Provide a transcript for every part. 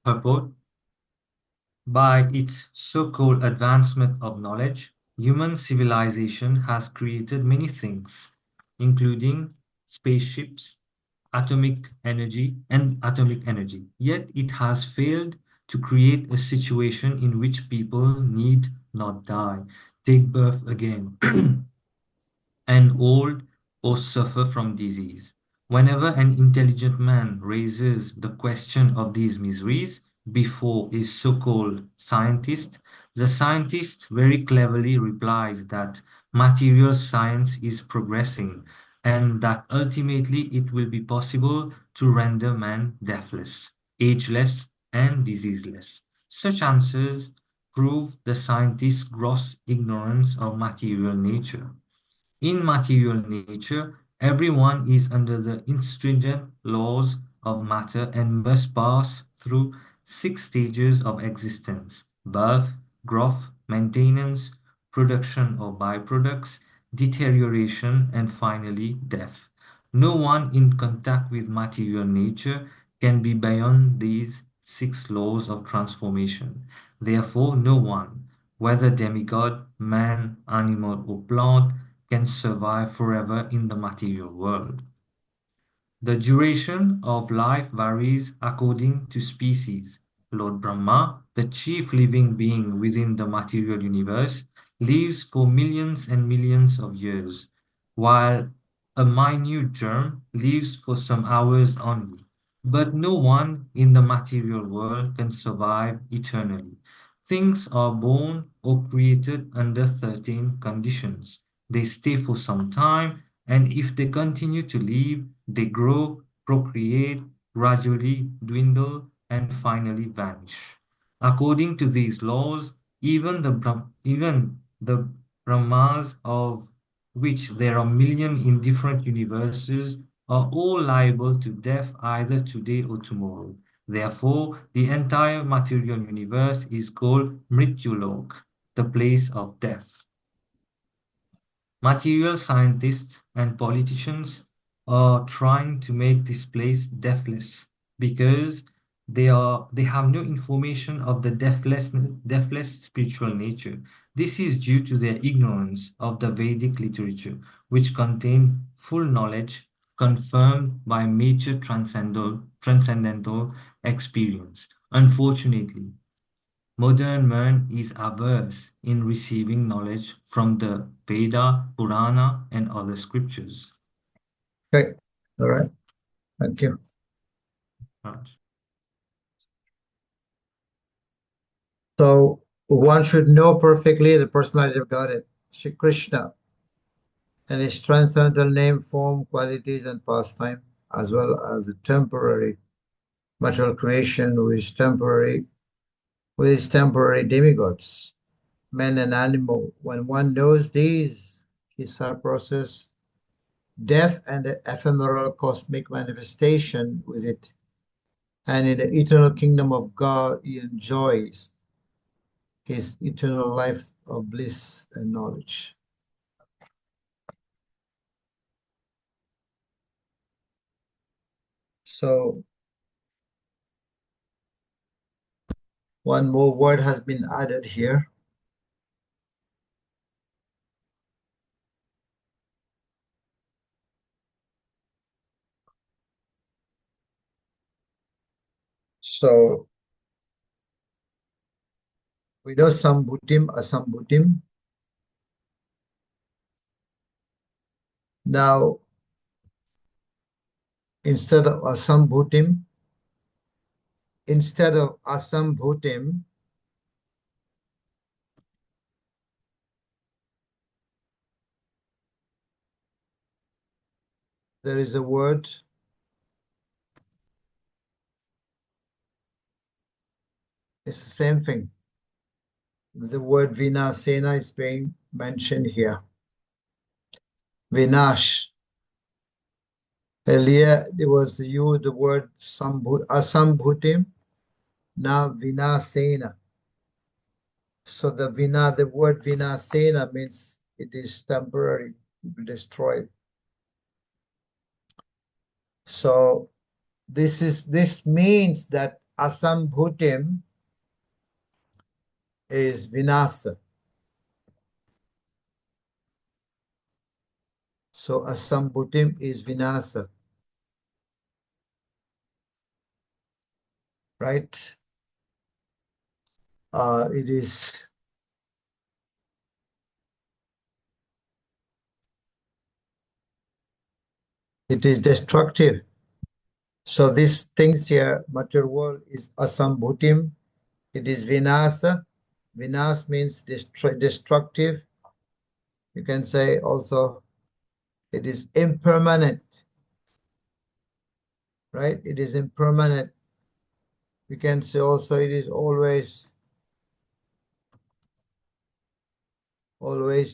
Purport: by its so-called advancement of knowledge, human civilization has created many things, including spaceships, atomic energy. Yet it has failed to create a situation in which people need not die, take birth again, and old or suffer from disease. Whenever an intelligent man raises the question of these miseries before a so-called scientist, the scientist very cleverly replies that material science is progressing and that ultimately it will be possible to render man deathless, ageless, and diseaseless. Such answers prove the scientist's gross ignorance of material nature. In material nature, everyone is under the stringent laws of matter and must pass through 6 stages of existence: birth, growth, maintenance, production of byproducts, deterioration, and finally death. No one in contact with material nature can be beyond these 6 laws of transformation. Therefore, no one, whether demigod, man, animal, or plant, can survive forever in the material world. The duration of life varies according to species. Lord Brahma, the chief living being within the material universe, lives for millions and millions of years, while a minute germ lives for some hours only. But no one in the material world can survive eternally. Things are born or created under certain conditions. They stay for some time, and if they continue to live, they grow, procreate, gradually dwindle, and finally vanish. According to these laws, even the Brahmas, of which there are millions in different universes, are all liable to death either today or tomorrow. Therefore, the entire material universe is called Mrityulok, the place of death. Material scientists and politicians are trying to make this place deathless because they have no information of the deathless spiritual nature. This is due to their ignorance of the Vedic literature, which contain full knowledge confirmed by major transcendental experience. Unfortunately, modern man is averse in receiving knowledge from the Veda, Purana, and other scriptures. Okay, all right, thank you. Right. So one should know perfectly the personality of God, Shri Krishna, and his transcendental name, form, qualities, and pastime, as well as the temporary material creation with his temporary demigods, men and animal. When one knows these, his process, death and the ephemeral cosmic manifestation with it, and in the eternal kingdom of God, he enjoys his eternal life of bliss and knowledge. So one more word has been added here. So we know Sambhutim, Asambhutim. Now, instead of Asambhutim, there is a word. It's the same thing. The word Vinasena is being mentioned here. Vinash. Earlier, there was used the word Asambhutim, now Vinasena. So the word Vinasena means it is temporary, destroyed. So this means that Asambhutim is vinasa. So Asambhutim is vinasa, right? Uh, it is it is destructive. So these things here, material world is Asambhutim. It is vinasa. Vinas means destructive. You can say also it is impermanent, right? It is impermanent. You can say also it is always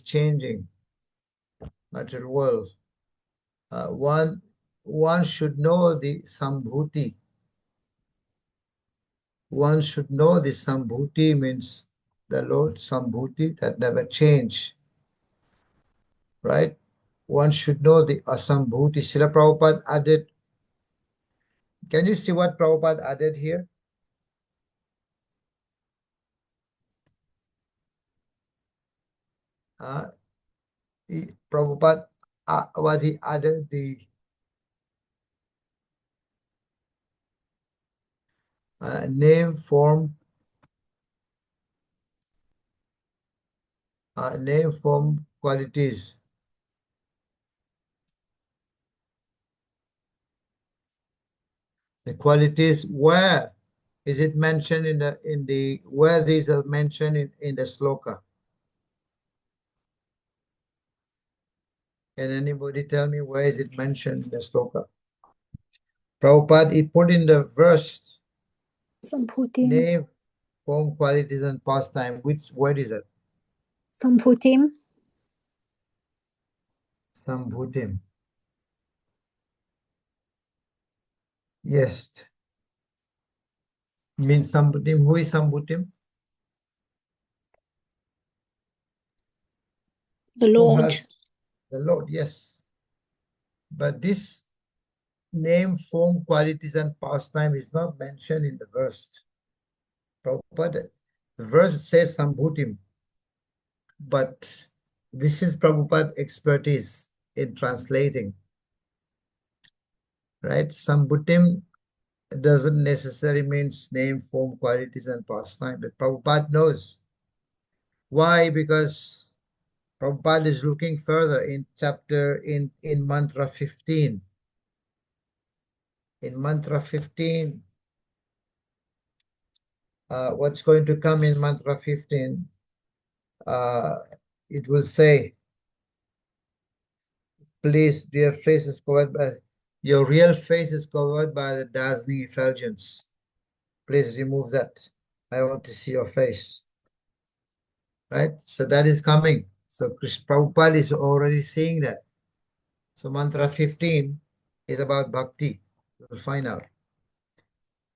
changing, material world. One should know the Sambhuti. One should know the Sambhuti means the Lord Sambhuti that never change, right? One should know the Asambhuti. Srila Prabhupada added, can you see what Prabhupada added here? Uh, Prabhupada, what he added, the name, form, qualities. The qualities, where is it mentioned where these are mentioned in the sloka? Can anybody tell me where is it mentioned in the sloka? Prabhupada, he put in the verse Sambhutim. name, form, qualities, and pastime. Which word is it? Sambhutim. Sambhutim. Yes. Means Sambhutim. Who is Sambhutim? The Who Lord. has the Lord? Yes. But this name, form, qualities, and pastime is not mentioned in the verse. Prabhupada, the verse says Sambhutim, but this is Prabhupada expertise in translating, right? Sambhutim doesn't necessarily mean name, form, qualities, and pastime, but Prabhupada knows. Why? Because Prabhupada is looking further in mantra 15. In mantra 15, what's going to come in mantra 15? It will say, please, your real face is covered by the dazzling effulgence. Please remove that. I want to see your face. Right? So that is coming. So Krishna Prabhupada is already seeing that. So mantra 15 is about bhakti. We'll find out.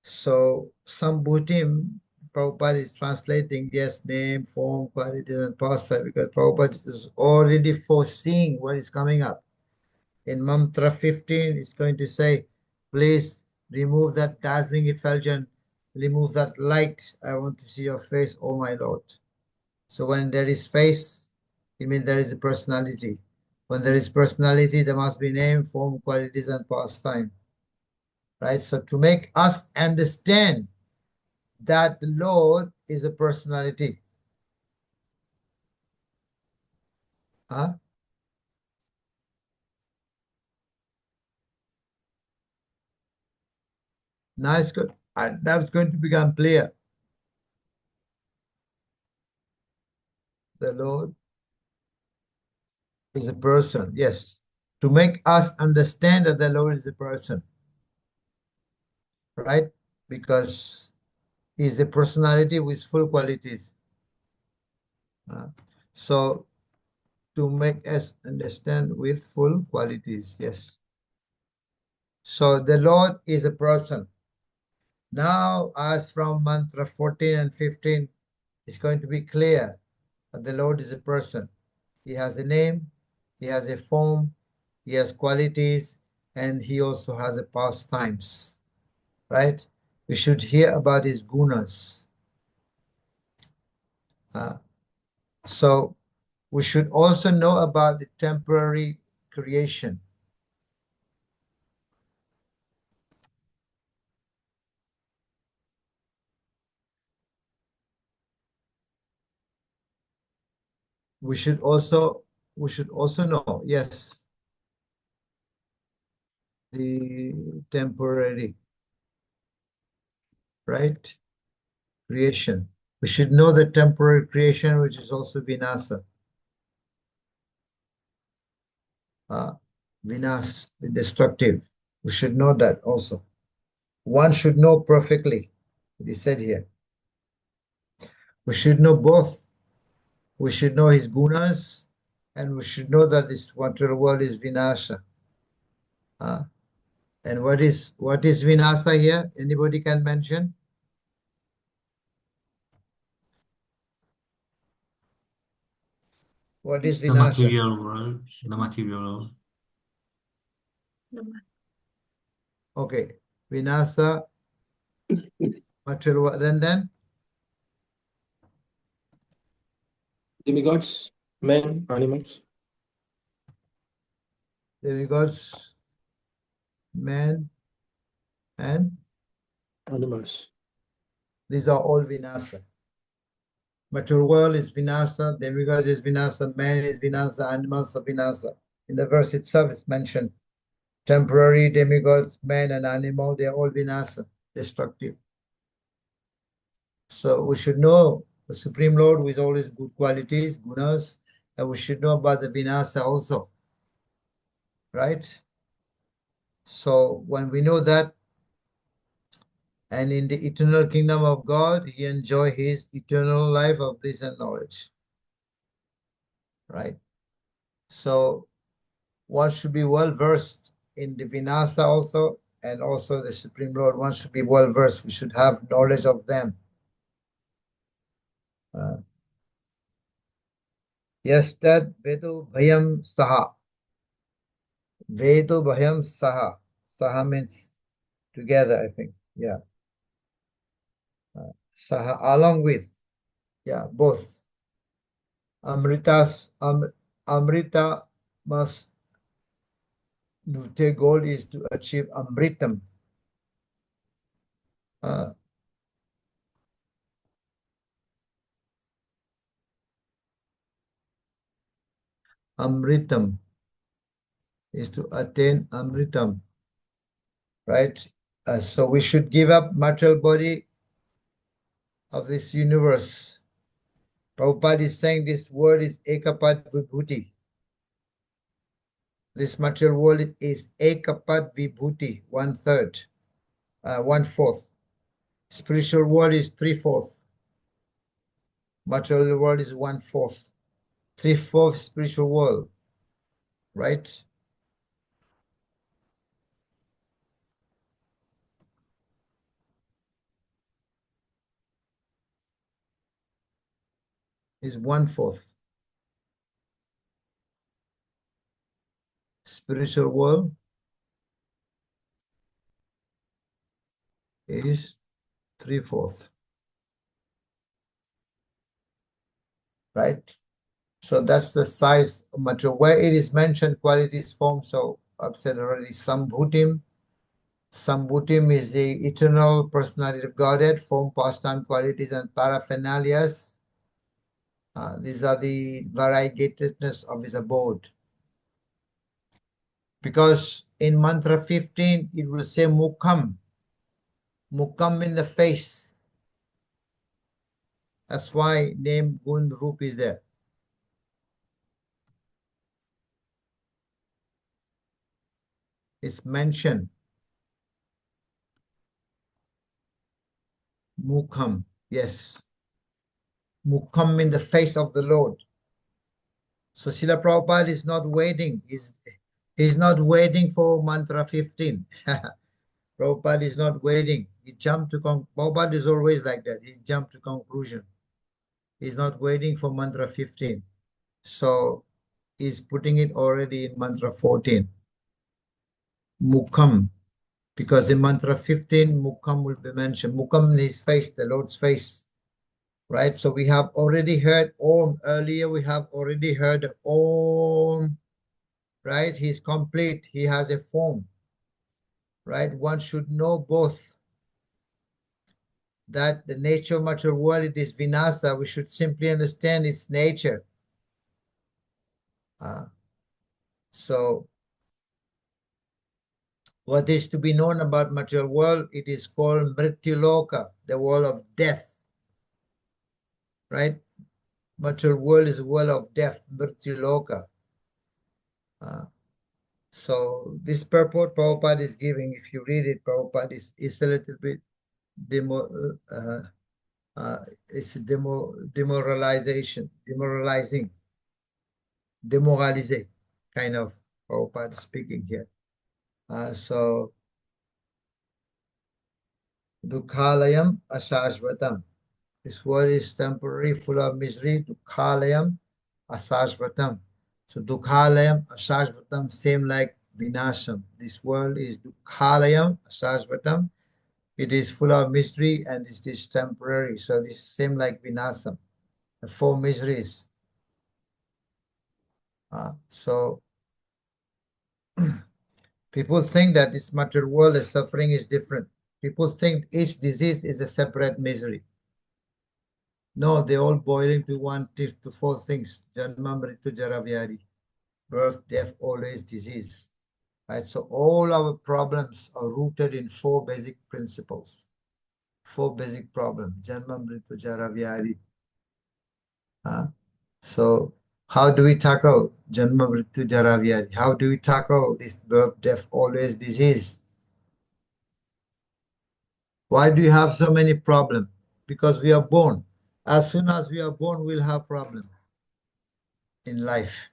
So Sambhutim, Prabhupada is translating, yes, name, form, qualities, and pastime, because Prabhupada is already foreseeing what is coming up. In mantra 15, it's going to say, please remove that dazzling effulgence, remove that light. I want to see your face, oh my Lord. So when there is face, it means there is a personality. When there is personality, there must be name, form, qualities, and pastime. Right? So to make us understand that the Lord is a personality. Huh? Now it's good. That's going to become clear. The Lord is a person. Yes. To make us understand that the Lord is a person. Right? Because he is a personality with full qualities. So to make us understand with full qualities. Yes. So the Lord is a person. Now, as from mantra 14 and 15, it's going to be clear that the Lord is a person. He has a name, he has a form, he has qualities, and he also has a pastimes. Right? We should hear about his gunas. So we should also know about the temporary creation. We should also know, yes, the temporary, right? Creation. We should know the temporary creation, which is also vinasa. Vinas, destructive. We should know that also. One should know perfectly. It is said here. We should know both. We should know his gunas, and we should know that this material world is vinasa. And what is vinasa here? Anybody can mention? What is The vinasa? material world. The material world. Okay, vinasa, material world. Then Demigods, men, animals. demigods, man, and Animals. these are all vinasa. Material world is vinasa, demigods is vinasa, man is vinasa, animals are vinasa. In the verse itself, it's mentioned temporary demigods, man and animal, they're all vinasa, destructive. So we should know the Supreme Lord with all his good qualities, gunas, and we should know about the vinasa also, right? So when we know that, and in the eternal kingdom of God, he enjoy his eternal life of bliss and knowledge, right? So one should be well versed in the vinasa also, and also the Supreme Lord. One should be well versed. We should have knowledge of them. Yes, that Vedu Bhayam Saha. Vedu Bhayam Saha. Saha means together, I think. Yeah. Saha, along with. Yeah, both. Amrita must, the goal is to achieve Amritam. Amritam is to attain Amritam, right? So we should give up material body of this universe. Prabhupada is saying this word is Ekapat Vibhuti. This material world is Ekapat Vibhuti, 1/3, 1/4. Spiritual world is 3/4. Material world is 1/4. 3/4 spiritual world, right? Is 1/4. Spiritual world is 3/4, right? So that's the size of material. Where it is mentioned qualities form, so I've said already, Sambhutim. Sambhutim is the eternal personality of Godhead, form, pastime, qualities, and paraphernalias. These are the variegatedness of his abode. Because in mantra 15, it will say Mukham. Mukham in the face. That's why name Gun Roop is there. It's mentioned. Mukham, yes. Mukham in the face of the Lord. So Srila Prabhupada is not waiting. He's not waiting for mantra 15. Prabhupada is not waiting. He jumped to Prabhupada is always like that. He jumped to conclusion. He's not waiting for mantra 15. So he's putting it already in mantra 14. Mukham. Because in mantra 15, Mukham will be mentioned. Mukham is face, the Lord's face, right? So we have already heard Om earlier. We have already heard Om, right? He's complete. He has a form, right? One should know both. That the nature of material world, it is vinasa. We should simply understand its nature. So what is to be known about material world? It is called mrityuloka, the world of death, right? Material world is a world of death, mrityuloka. So this purport Prabhupada is giving, if you read it, Prabhupada is a little bit demo, it's demoralizing, demoralizing kind of Prabhupada speaking here. So Dukhalayam Asashvatam. This world is temporary, full of misery. Dukhalayam Asashvatam. So Dukhalayam Asashvatam, same like Vinasham. This world is Dukhalayam Asashvatam. It is full of misery and it is temporary. So this is same like Vinasam, the four miseries. So people think that this material world, the suffering is different. People think each disease is a separate misery. No, they all boil into to four things: Janma, Mritu, Jara, Vyadi. Birth, death, old age, disease. Right? So all our problems are rooted in four basic principles. Four basic problems: Janma, Mritu, Jara, Vyadi. So how do we tackle Janma, Mritu, Jara, Vyadi? How do we tackle this birth, death, old age, disease? Why do you have so many problems? Because we are born. As soon as we are born, we'll have problems in life,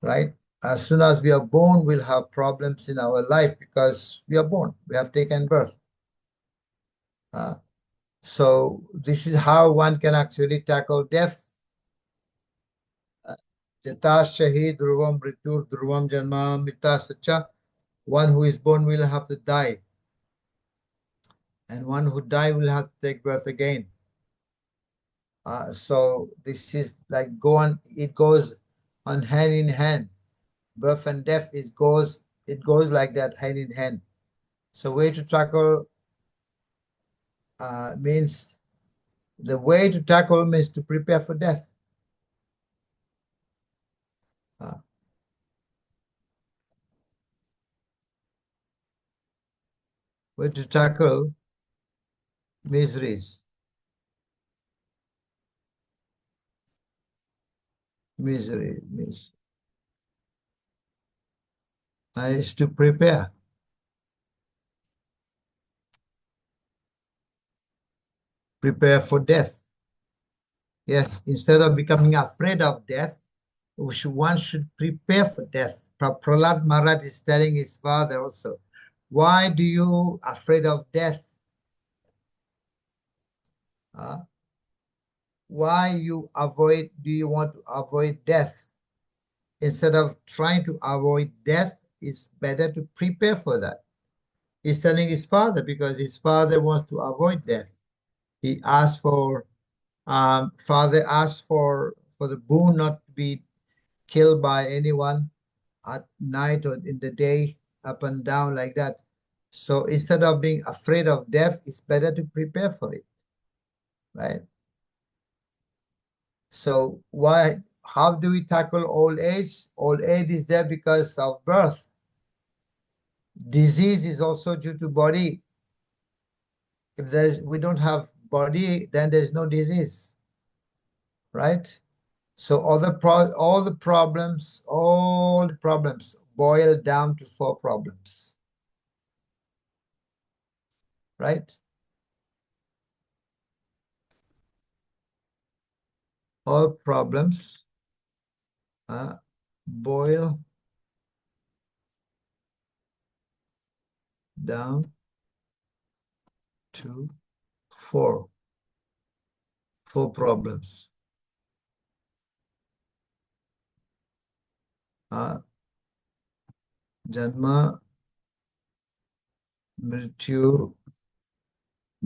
right? As soon as we are born, we'll have problems in our life because we are born. We have taken birth. So this is how one can actually tackle death. Jatashahi dhruvam mrityur dhruvam janma mita sacha. One who is born will have to die. And one who die will have to take birth again. So this is like it goes on hand in hand. Birth and death it goes like that, hand in hand. So way to tackle means the way to tackle means to prepare for death. Way to tackle miseries. Misery is to prepare. Prepare for death. Yes, instead of becoming afraid of death, one should prepare for death. Prahlad Maharaj is telling his father also, why do you afraid of death? Why do you want to avoid death? Instead of trying to avoid death, it's better to prepare for that. He's telling his father because his father wants to avoid death. He asked for, father asked for the boon not to be killed by anyone at night or in the day, up and down like that. So instead of being afraid of death, it's better to prepare for it, right? So how do we tackle old age? Old age is there because of birth. Disease is also due to body. If we don't have body, then there's no disease, right? So all the problems boil down to four problems, right? All problems boil down to four problems. Janma, Mrityu,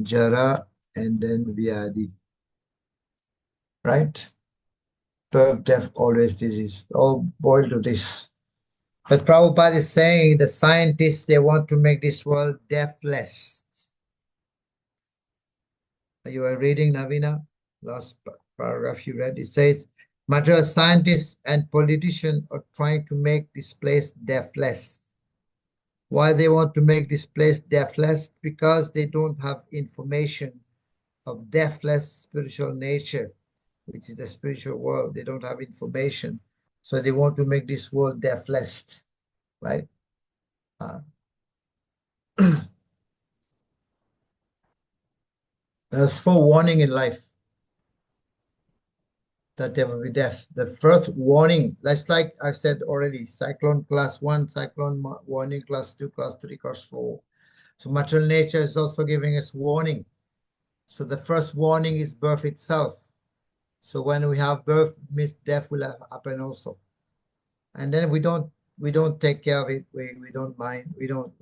Jara, and then Vyadi. Right? Birth, death, always disease. All boiled to this. But Prabhupada is saying the scientists, they want to make this world deathless. You are reading, Navina, last paragraph you read. It says, material scientists and politicians are trying to make this place deathless. Why they want to make this place deathless? Because they don't have information of deathless spiritual nature, which is the spiritual world. They don't have information. So they want to make this world deathless, right? Uh, there's forewarning in life that there will be death. The first warning, that's like I said already, cyclone class 1, cyclone warning class 2, class 3, class 4. So material nature is also giving us warning. So the first warning is birth itself. So when we have birth, means death will happen also. And then we don't take care of it. We don't mind. We don't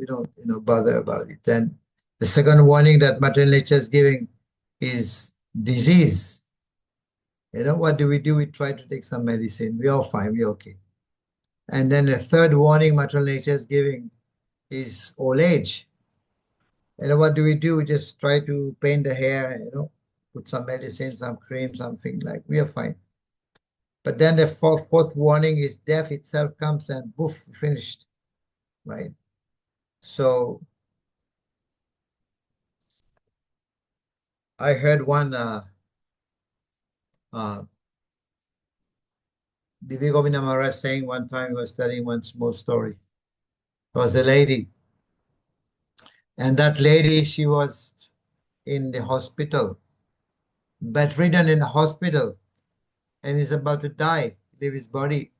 bother about it. Then the second warning that material nature is giving is disease. What do? We try to take some medicine. We are fine. We're okay. And then the third warning material nature is giving is old age. What do? We just try to paint the hair, put some medicine, some cream, something like we are fine. But then the fourth warning is death itself comes and poof, finished, right? So I heard one Divi Govinda Maharaj saying one time, he was telling one small story. There was a lady, and that lady, she was in the hospital, bedridden in the hospital, and is about to die, leave his body.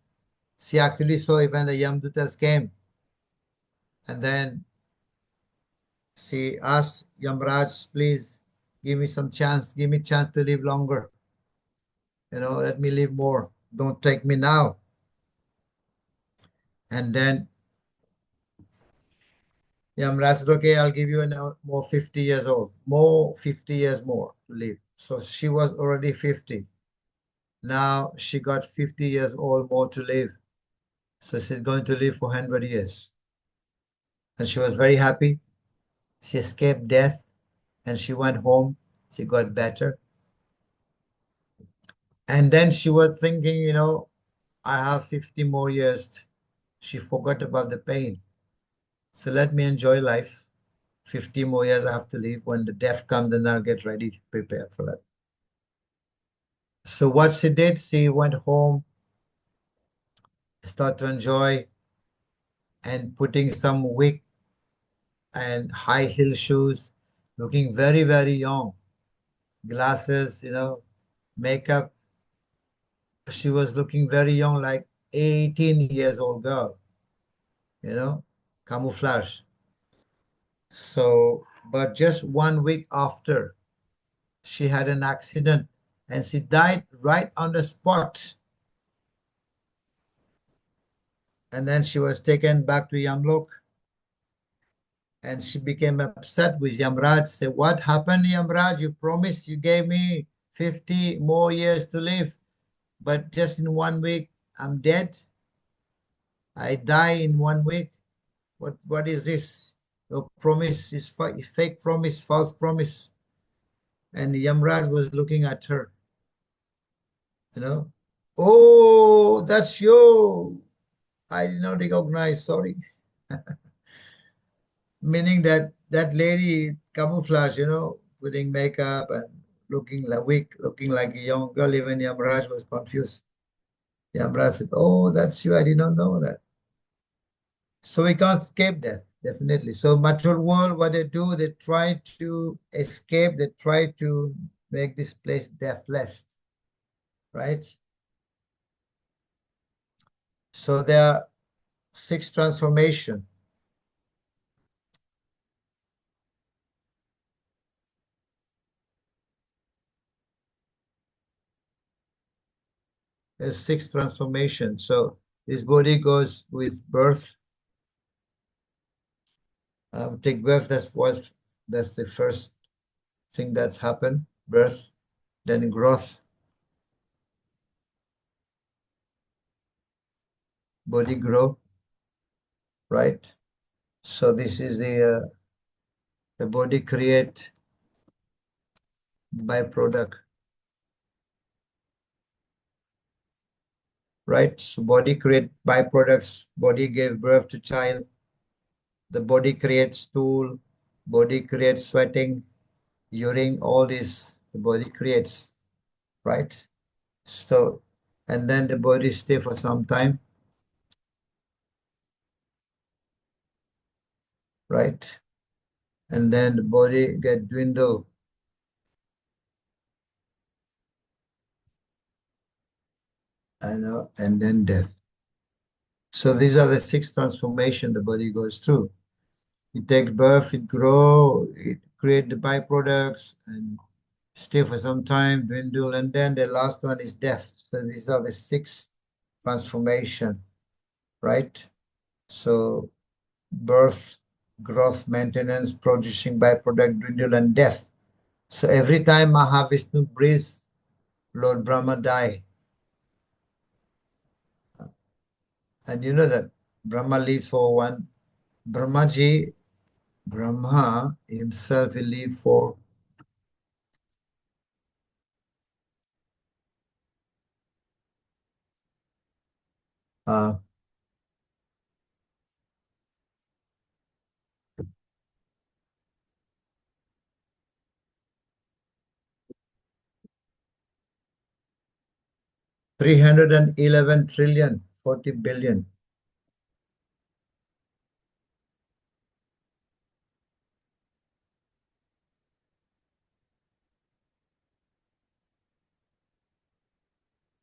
She actually saw it when the Yamdutas came, and then she asked Yamraj, please give me some chance, give me chance to live longer. Let me live more. Don't take me now. And then Yamraj said, okay, I'll give you more 50 years old, more 50 years more to live. So she was already 50. Now she got 50 years old more to live. So she's going to live for 100 years. And she was very happy. She escaped death and she went home. She got better. And then she was thinking, I have 50 more years. She forgot about the pain. So let me enjoy life. 50 more years I have to live. When the death comes, then I'll get ready, prepared for that. So what she did, she went home, started to enjoy and putting some wig and high heel shoes, looking very, very young. Glasses, makeup. She was looking very young, like 18 years old girl, camouflage. So, but just 1 week after, she had an accident and she died right on the spot. And then she was taken back to Yamlok and she became upset with Yamraj. Said, what happened, Yamraj? You promised you gave me 50 more years to live, but just in 1 week, I'm dead. I die in 1 week. What is this? Your promise is fake promise, false promise. And Yamraj was looking at her, you know. Oh, that's you. I did not recognize, sorry. Meaning that that lady camouflage, putting makeup and looking like weak, looking like a young girl. Even Yamraj was confused. Yamraj said, oh, that's you. I did not know that. So we can't escape death, definitely. So material world, what they do, they try to escape, they try to make this place deathless, right? So there are 6 transformation. There's 6 transformation. So this body goes with birth, Take birth, that's the first thing that's happened, birth, then growth, body grow, right? So this is the body create byproduct, right? So body create byproducts, body gave birth to child, the body creates stool, body creates sweating, urine, all this the body creates, right? So, and then the body stay for some time, right? And then the body get dwindle, and then death. So these are the six transformation the body goes through. It takes birth, it grow, it create the byproducts, and stay for some time, dwindle, and then the last one is death. So these are the six transformation, right? So birth, growth, maintenance, producing byproduct, dwindle, and death. So every time Mahavishnu breathes, Lord Brahma die. And you know that Brahma lives for one, Brahmaji, Brahma himself will live for 311 trillion, 40 billion.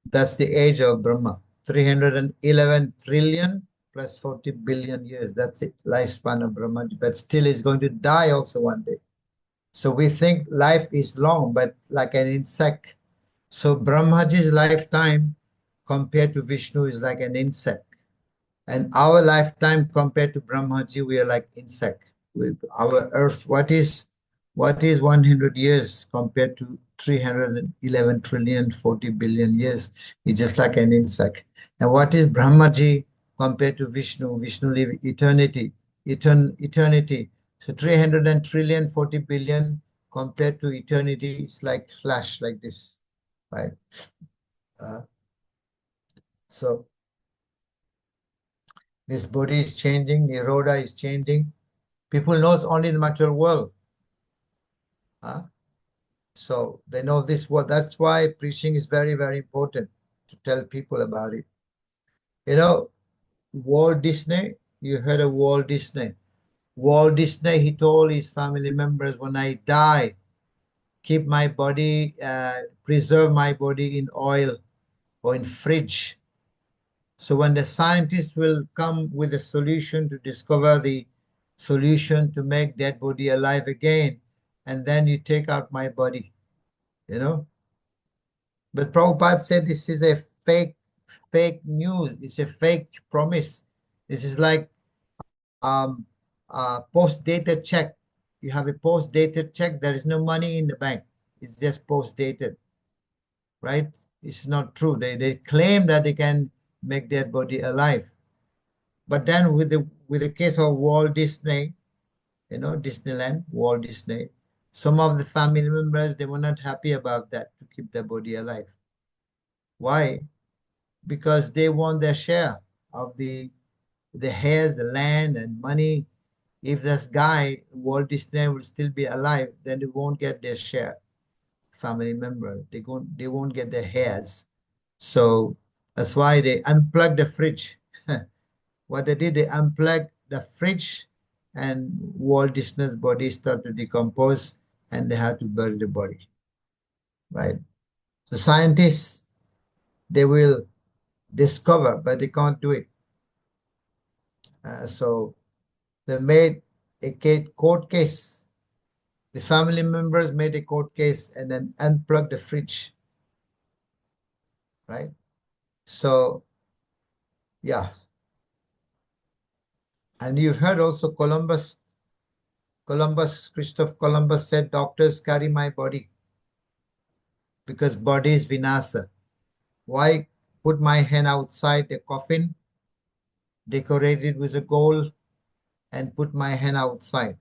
That's the age of Brahma. 311 trillion plus 40 billion years. That's it, lifespan of Brahma. But still is going to die also one day. So we think life is long, but like an insect. So Brahmaji's lifetime compared to Vishnu is like an insect. And our lifetime compared to Brahmaji, we are like insect. Our earth, what is 100 years compared to 311 trillion, 40 billion years? It's just like an insect. And what is Brahmaji compared to Vishnu? Vishnu live eternity, eternity. So 300 and trillion, 40 billion compared to eternity, it's like flash like this, right? Uh, so this body is changing, Niroda is changing. People knows only the material world. Huh? So they know this world. That's why preaching is very, very important to tell people about it. You know, Walt Disney, you heard of Walt Disney. Walt Disney, he told his family members, when I die, keep my body, preserve my body in oil or in fridge. So when the scientists will come with a solution to discover the solution to make that body alive again, and then you take out my body, you know. But Prabhupada said this is a fake news. It's a fake promise. This is like um, post-dated check. You have a post-dated check. There is no money in the bank. It's just post-dated, right? It's not true. They claim that they can make their body alive. But then with the case of Walt Disney, Disneyland, Walt Disney, some of the family members, they were not happy about that to keep their body alive. Why? Because they want their share of the heirs, the land and money. If this guy, Walt Disney, will still be alive, then they won't get their share. Family member, they won't get their heirs. So that's why they unplugged the fridge. What they did, they unplugged the fridge, and Walt Disney's body started to decompose, and they had to bury the body. Right. So scientists, they will discover, but they can't do it. So they made a court case. The family members made a court case and then unplugged the fridge, right? So, yeah. And you've heard also Columbus Christopher Columbus said, doctors carry my body because body is vinasa. Why put my hand outside the coffin, decorated with a gold, and put my hand outside,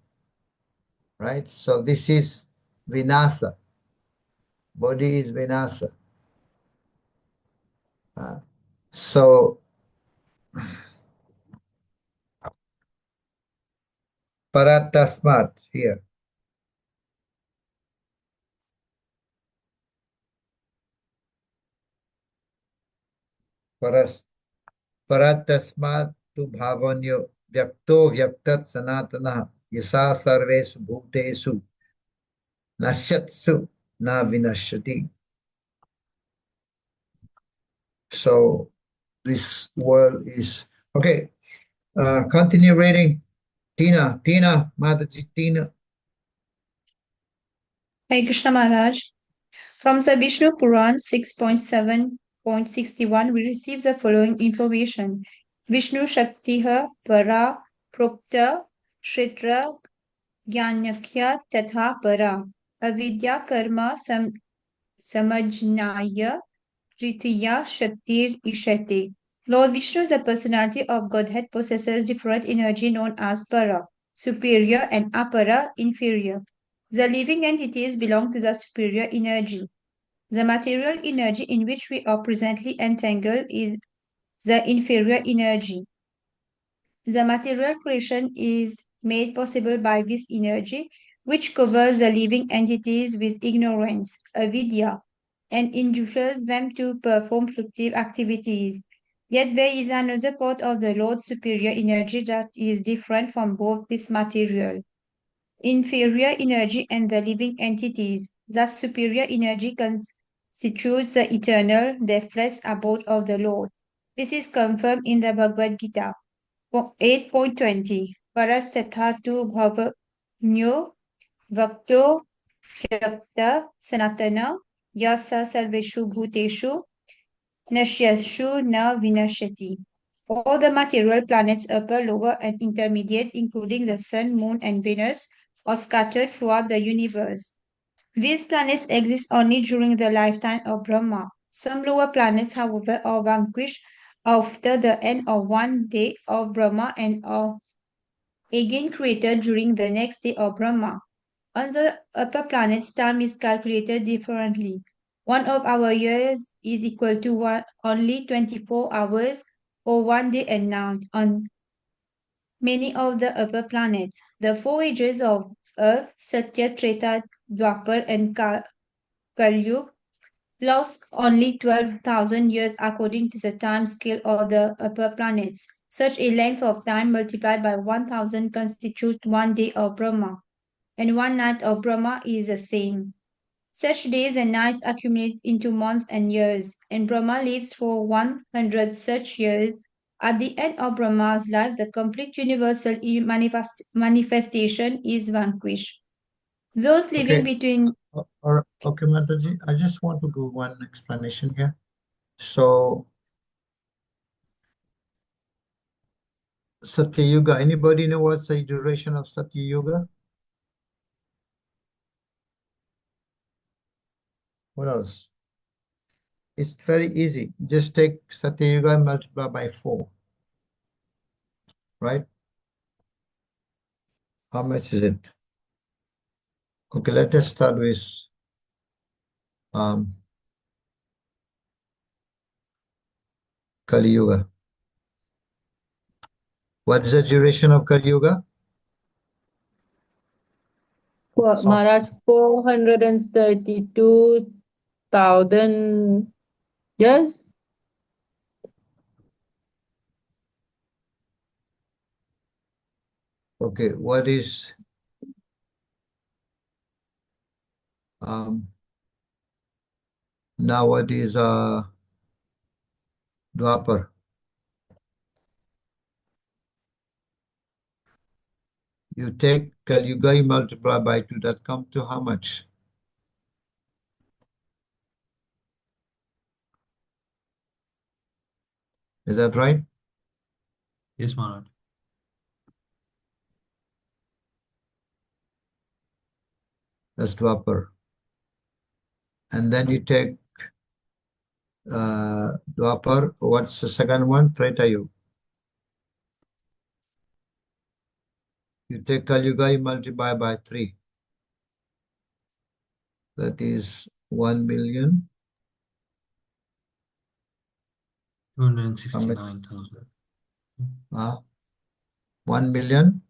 right? So this is vinasa. Body is vinasa. So paratasmat here. Paras paratasmat tu bhavanyo vyakto vyaktat sanatana yasa sarvesu bhutesu nasyatsu na vinashyati. So this world is okay. Continue reading. Tina, Mataji, Tina. Hare Krishna Maharaj. From the Vishnu Puran 6.7.61, we receive the following information. Vishnu Shaktiha Para Propta Shritra Jnanakya Tatha Para Avidya Karma Samajnaya Tritiya Shaktir Ishate. Lord Vishnu, the personality of Godhead, possesses different energy known as Para, superior, and Apara, inferior. The living entities belong to the superior energy. The material energy in which we are presently entangled is the inferior energy. The material creation is made possible by this energy, which covers the living entities with ignorance, avidya, and induces them to perform productive activities. Yet there is another part of the Lord's superior energy that is different from both this material. Inferior energy and the living entities. Thus, superior energy constitutes the eternal, deathless abode of the Lord. This is confirmed in the Bhagavad Gita 8.20. Paras tathatu bhavanyo vakto yakta sanatana yasa sarveshu bhuteshu nashyashu na vinashati. All the material planets, upper, lower, and intermediate, including the Sun, Moon, and Venus, are scattered throughout the universe. These planets exist only during the lifetime of Brahma. Some lower planets, however, are vanquished after the end of one day of Brahma and are again created during the next day of Brahma. On the upper planets, time is calculated differently. One of our years is equal to only 24 hours or one day and night on many of the upper planets. The four ages of Earth, Satya, Treta, Dwapar, and Kalyug, lost only 12,000 years according to the time scale of the upper planets. Such a length of time multiplied by 1,000 constitutes one day of Brahma, and one night of Brahma is the same. Such days and nights accumulate into months and years, and Brahma lives for 100 such years. At the end of Brahma's life, the complete universal manifestation is vanquished. Those living Okay. between Okay, Mataji, I just want to do one explanation here. So, Satya Yuga, anybody know what's the duration of Satya Yuga? What else? It's very easy. Just take Satya Yuga and multiply by 4, right? How much is it? Okay, let us start with um, Kali Yuga. What is the duration of Kali Yuga? Maharaj, 432,000 years. Okay, what is now what is Dwapar? You take Kali Yuga, you multiply by 2, that comes to how much? Is that right? Yes, Maharaj. That's Dwapar. And then you take Dwapar. What's the second one? Treta Yuga. You take Kali Yuga, you multiply by 3. That is 1,000,000. 269,000. 1,000,000.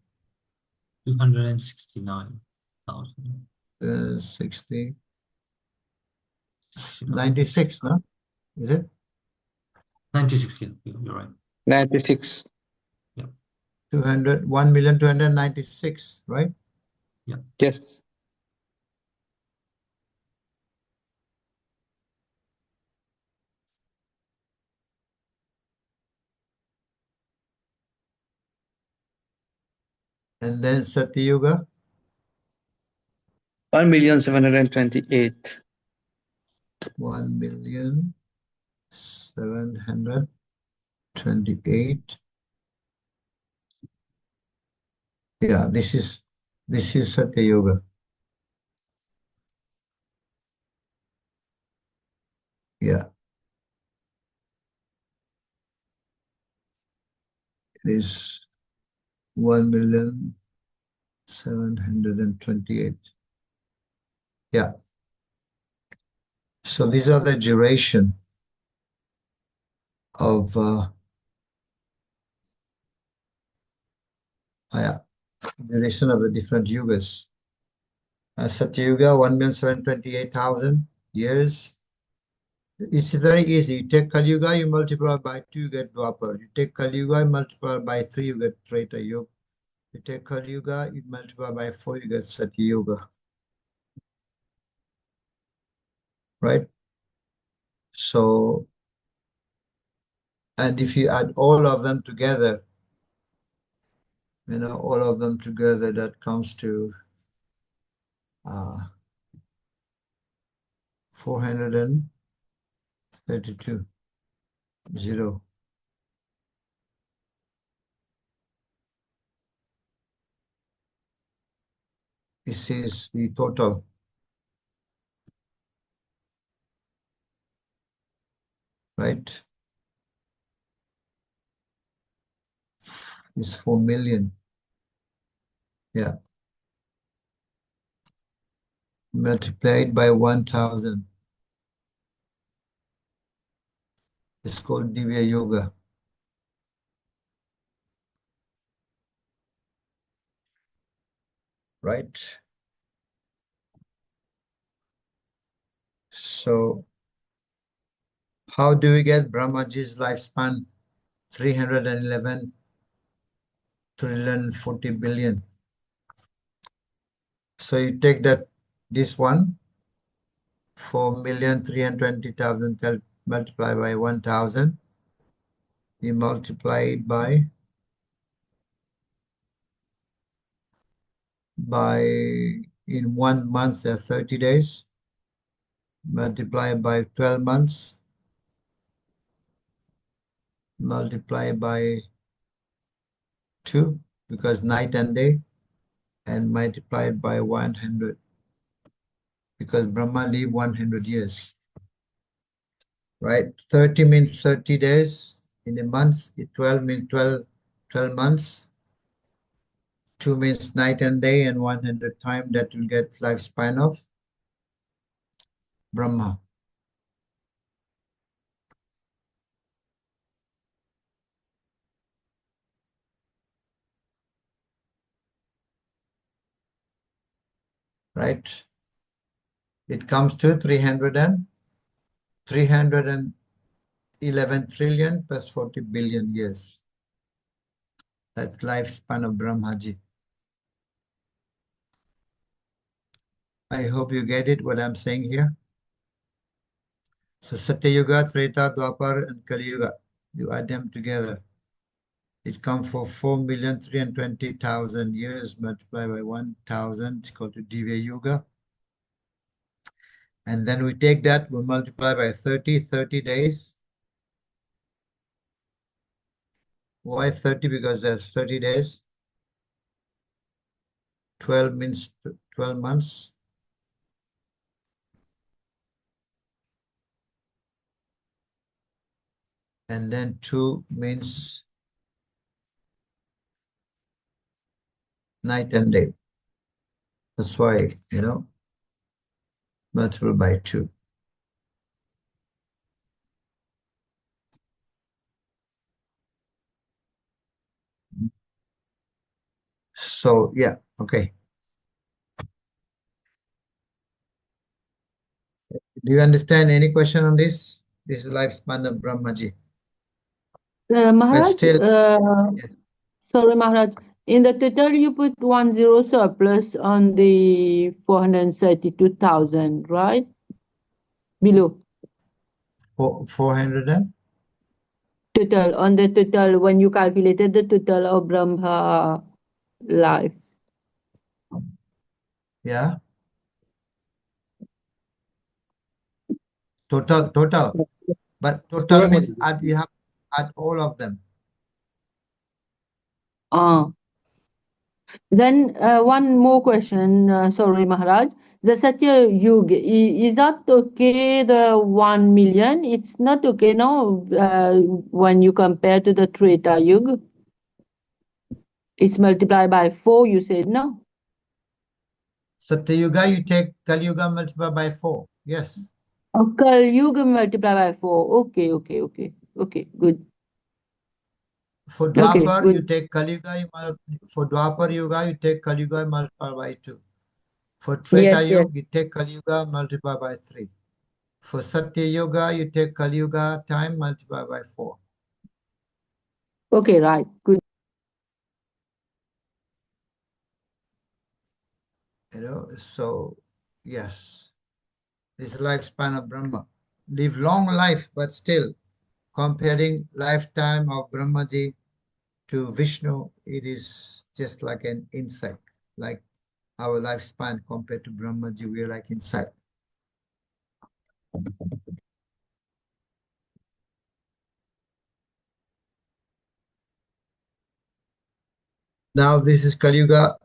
269,000. 60. 96, no? Is it? 96, yeah, you're right. 96. 1,296,000, right? Yes. And then Satyuga, 1,728,000. 1,728,000. Yeah, this is Satyuga. Yeah. It is 1,728,000. Yeah. So these are the duration of duration of the different yugas. Satyuga, 1,728,000 years. It's very easy. You take Kali Yuga, you multiply by 2, you get Dwapar. You take Kali Yuga, you multiply by 3, you get Treta Yuga. You take Kali Yuga, you multiply by 4, you get Satya Yuga. Right? So, and if you add all of them together, all of them together, that comes to 432, 0. This is the total. Right? It's 4 million. Yeah. Multiplied by 1,000. It's called Divya Yoga. Right? So, how do we get Brahmaji's lifespan? 311 trillion 40 billion. So you take this one, 4,320,000 multiplied by 1,000. You multiply it by in 1 month there are 30 days. Multiply by 12 months. Multiply by 2 because night and day, and multiply it by 100 because Brahma lived 100 years. Right? 30 means 30 days. In a month, 12 means 12 months. 2 means night and day, and 100 time that will get lifespan of Brahma. Right? It comes to 311 trillion plus 40 billion years. That's lifespan of Brahmaji. I hope you get it, what I'm saying here. So Satya Yuga, Treta, Dwapar, and Kali Yuga, you add them together. It comes for 4,320,000 years multiplied by 1,000, equal to Divya Yuga. And then we take that, we multiply by 30 days. Why 30? Because there's 30 days. 12 means 12 months. And then 2 means night and day. That's why, multiple by 2. So, yeah, okay. Do you understand any question on this? This is lifespan of Brahmaji. But Maharaj, still, yes. sorry, Maharaj. In the total, you put 10 surplus on the 432,000, right? Below. 400 and? Total, on the total, when you calculated the total of Brahma life. Yeah. Total. But total means you have add all of them. Then one more question, sorry Maharaj. The Satya Yuga, is that okay, the 1 million? It's not okay, no, when you compare to the Treta Yuga. It's multiplied by 4, you said, no? Satya Yuga, you take Kali Yuga multiply by 4. Yes. Oh, Kali Yuga multiplied by 4. Okay, good. For Okay, Dwapar, good. you take Kali Yuga, for Dwapar Yuga, you take Kali Yuga multiply by 2. For Treta Yes. Yuga, you take Kali Yuga multiply by 3. For Satya Yuga, you take Kali Yuga time multiply by 4. Okay, right, good. So yes, this lifespan of Brahma. Live long life, but still comparing lifetime of Brahmaji to Vishnu, it is just like an insect, like our lifespan compared to Brahmaji, we are like insect. Now this is Kali Yuga,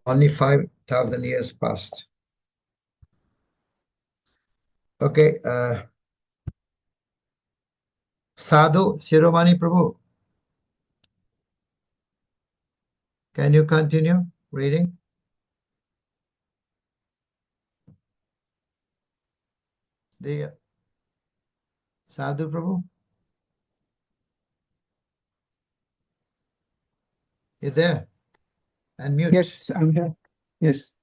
only 5,000 years past. Okay, Sadhu Shiromani Prabhu, can you continue reading? The Sadhu Prabhu, you there? Unmute. Yes, I'm here. Yes.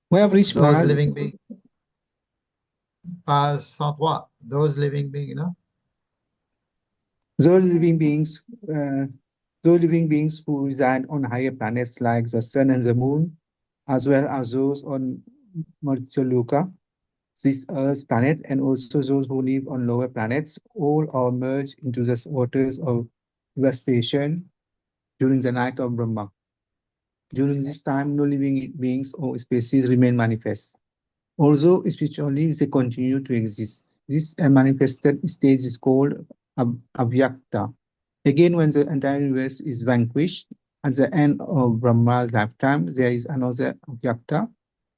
We have reached Those Maharaj. living beings, page 103, those living beings, Those living beings, uh, those living beings who reside on higher planets like the sun and the moon, as well as those on Merchuluka, this Earth planet, and also those who live on lower planets, all are merged into the waters of devastation during the night of Brahma. During this time, no living beings or species remain manifest. Although spiritually they continue to exist. This manifested stage is called avyakta. Again, when the entire universe is vanquished, at the end of Brahma's lifetime, there is another avyakta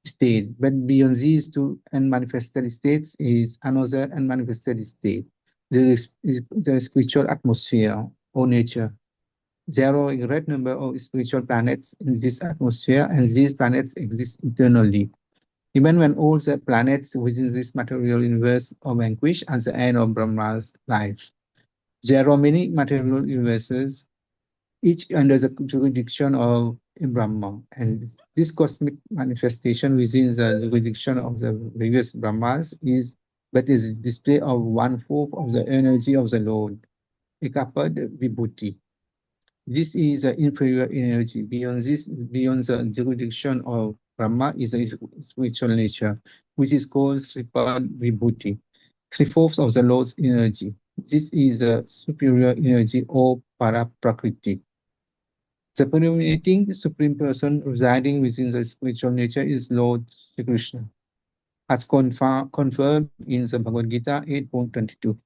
state. But beyond these two unmanifested states is another unmanifested state. There is the spiritual atmosphere or nature. There are a great number of spiritual planets in this atmosphere, and these planets exist eternally. Even when all the planets within this material universe are vanquished at the end of Brahma's life. There are many material universes, each under the jurisdiction of Brahma, and this cosmic manifestation within the jurisdiction of the various Brahmas is but is a display of 1/4 of the energy of the Lord, Ekapad Vibhuti. This is an inferior energy. Beyond the jurisdiction of Brahma is a spiritual nature, which is called Sripad Vibhuti, 3/4 of the Lord's energy. This is a superior energy or Paraprakriti. The predominating supreme person residing within the spiritual nature is Lord Sri Krishna, as confirmed in the Bhagavad Gita 8.22.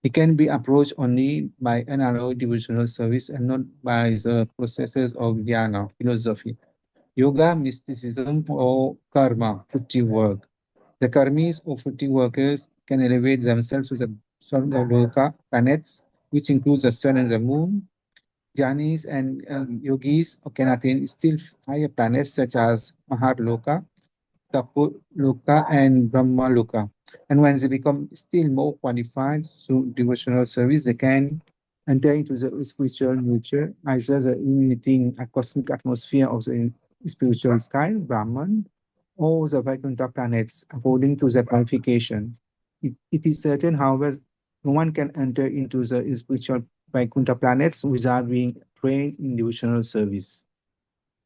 It can be approached only by an analog devotional service and not by the processes of jnana, philosophy, yoga, mysticism, or karma, fruitive work. The karmis or fruitive workers can elevate themselves to the Loka planets, which includes the sun and the moon. Jnanis and yogis can attain still higher planets such as Maharloka, Tapoloka, and Brahmaloka. And when they become still more qualified through devotional service, they can enter into the spiritual nature, either the emanating a cosmic atmosphere of the spiritual sky, Brahman, or the Vaikuntha planets, according to their qualification. It is certain, however, no one can enter into the spiritual Vaikuntha planets without being trained in devotional service.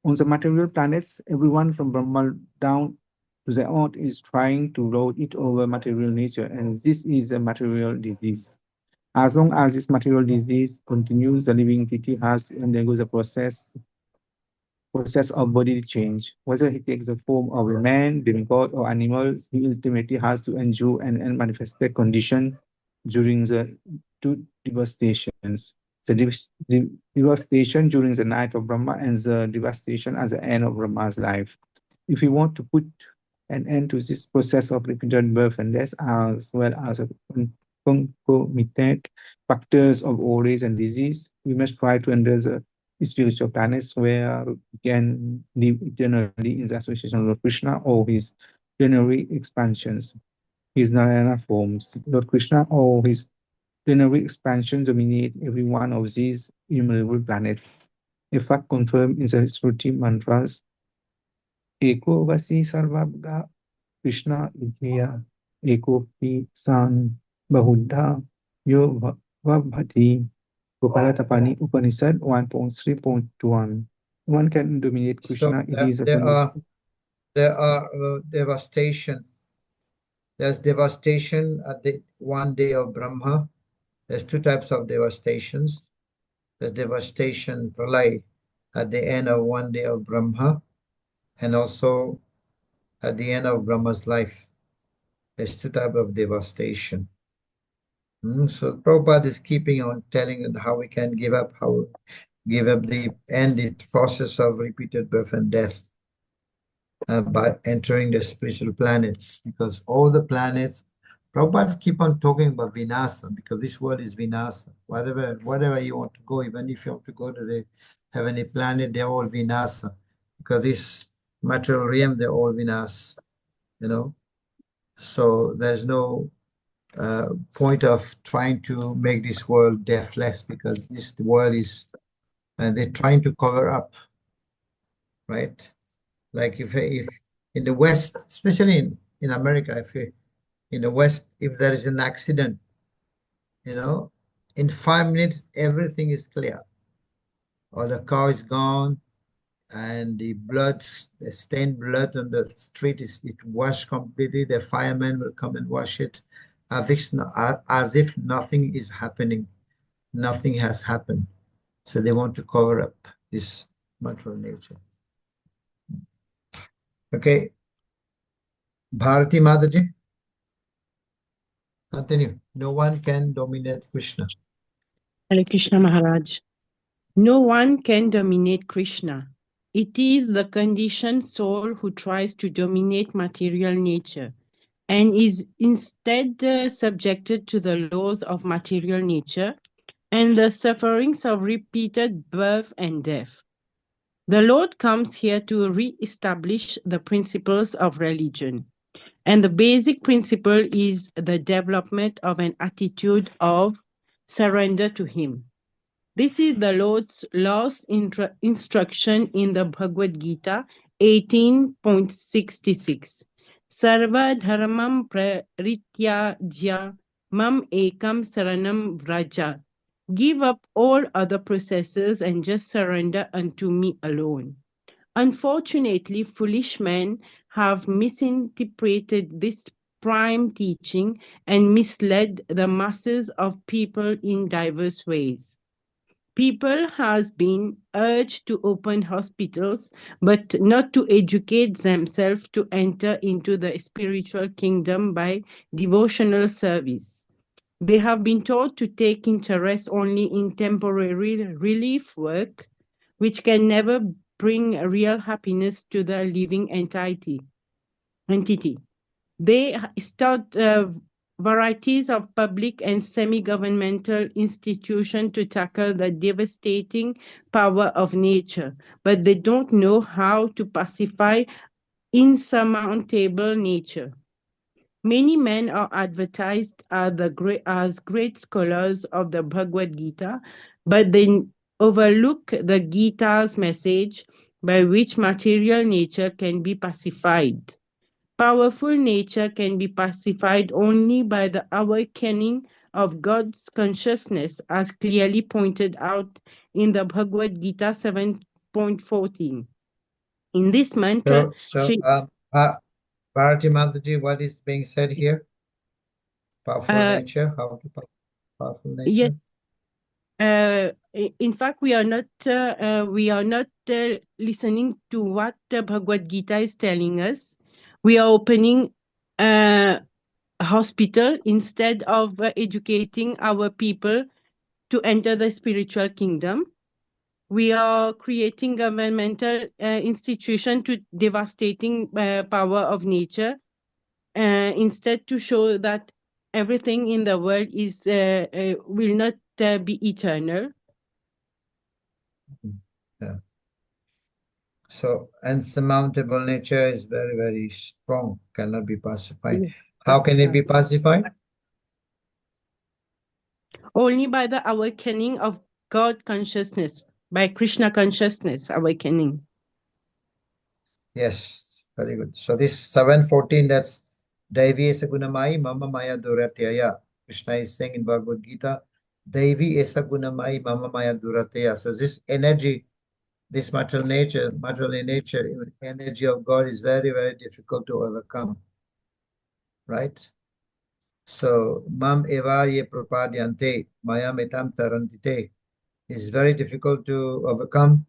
On the material planets, everyone from Brahma down to the earth is trying to lord it over material nature, and this is a material disease. As long as this material disease continues, the living entity has to undergo the process of bodily change. Whether he takes the form of a man, demigod, or animal, he ultimately has to endure an unmanifested condition during the two devastations. The devastation during the night of Brahma and the devastation at the end of Brahma's life. If we want to put an end to this process of repeated birth and death, as well as concomitant factors of old age and disease, we must try to enter the spiritual planets where we can live eternally in the association of Lord Krishna or his plenary expansions, his Narayana forms. Lord Krishna or his plenary expansion dominate every one of these innumerable planets. A fact confirmed in the Shruti mantras, Eko Vasi Sarvabga Krishna Idhiya Ekopi San Bahuddha Yo Vabhati. Gopalatapani Upanishad 1.3.1. One can dominate So Krishna. It is a there are devastation. There's devastation at the one day of Brahma. There's two types of devastations. There's devastation pralay at the end of one day of Brahma, and also at the end of Brahma's life. There's two types of devastation. So Prabhupada is keeping on telling how we can give up the process of repeated birth and death by entering the spiritual planets, because all the planets, Prabhupada keep on talking about Vinasa, because this world is Vinasa. Whatever you want to go, even if you want to go to the heavenly planet, they're all Vinasa, because this material realm, they're all Vinas, So there's no point of trying to make this world deathless, because this world is, and they're trying to cover up, right? Like if in the West, especially in America, in the West, if there is an accident, in 5 minutes, everything is clear. Or the car is gone, and the stained blood on the street it washed completely. The firemen will come and wash it, as if nothing is happening. Nothing has happened. So they want to cover up this material nature. Okay. Bharati Mataji, continue. No one can dominate Krishna. Hare Krishna Maharaj. No one can dominate Krishna. It is the conditioned soul who tries to dominate material nature and is instead subjected to the laws of material nature and the sufferings of repeated birth and death. The Lord comes here to re-establish the principles of religion. And the basic principle is the development of an attitude of surrender to Him. This is the Lord's last instruction in the Bhagavad Gita 18.66. Sarva dharmam parityajya mam ekam saranam vraja. Give up all other processes and just surrender unto me alone. Unfortunately, foolish men have misinterpreted this prime teaching and misled the masses of people in diverse ways. People has been urged to open hospitals, but not to educate themselves to enter into the spiritual kingdom by devotional service. They have been taught to take interest only in temporary relief work, which can never bring real happiness to the living entity. They start varieties of public and semi-governmental institutions to tackle the devastating power of nature, but they don't know how to pacify insurmountable nature. Many men are advertised as great scholars of the Bhagavad Gita, but they overlook the Gita's message by which material nature can be pacified. Powerful nature can be pacified only by the awakening of God's consciousness, as clearly pointed out in the Bhagavad Gita 7.14. In this mantra, Bharati Mataji, what is being said here? Powerful nature, how to powerful nature? Yes. In fact, we are not listening to what the Bhagavad Gita is telling us. We are opening a hospital instead of educating our people to enter the spiritual kingdom. We are creating governmental institution to devastating power of nature instead to show that everything in the world is will not be eternal. Yeah. So unsurmountable nature is very, very strong, cannot be pacified. How can it be pacified? Only by the awakening of God consciousness, by Krishna consciousness awakening. Yes, very good. So this 7:14, that's Devi esa gunamai mama maya duratyaya. Krishna is saying in Bhagavad Gita, Devi esa gunamai mama maya duratyaya. So this energy, this material nature, energy of God is very, very difficult to overcome. Right? So mam eva ye prapadyante mayam etam tarantite is very difficult to overcome,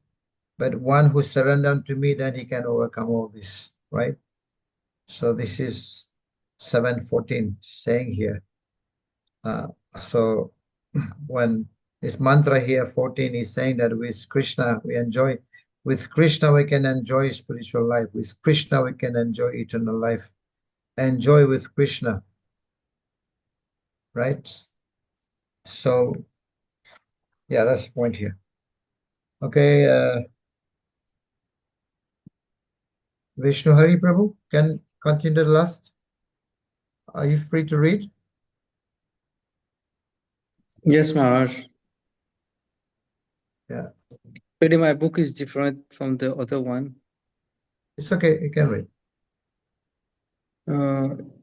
but one who surrenders to me, then he can overcome all this, right? So this is 7:14 saying here. So when this mantra here 14 is saying that with Krishna we enjoy, with Krishna we can enjoy spiritual life, with Krishna we can enjoy eternal life. Enjoy with Krishna, right? So yeah, that's the point here. Okay, Vishnu Hari Prabhu, can continue the last. Are you free to read? Yes, Maharaj. Yeah. Really, my book is different from the other one. It's okay, you can read.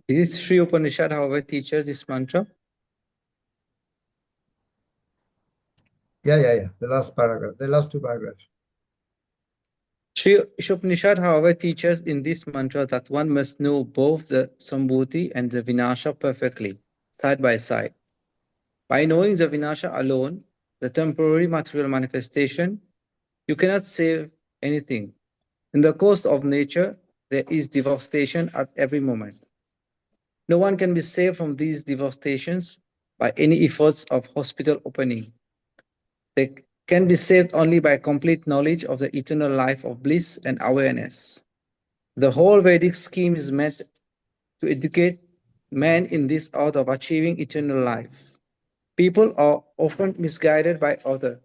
Is it Sri Upanishad, however, teaches this mantra? Yeah. The last paragraph, the last two paragraphs. Sri Upanishad, however, teaches in this mantra that one must know both the Sambhuti and the Vinasha perfectly, side by side. By knowing the Vinasha alone, the temporary material manifestation, you cannot save anything. In the course of nature, there is devastation at every moment. No one can be saved from these devastations by any efforts of hospital opening. They can be saved only by complete knowledge of the eternal life of bliss and awareness. The whole Vedic scheme is meant to educate man in this art of achieving eternal life. People are often misguided by other,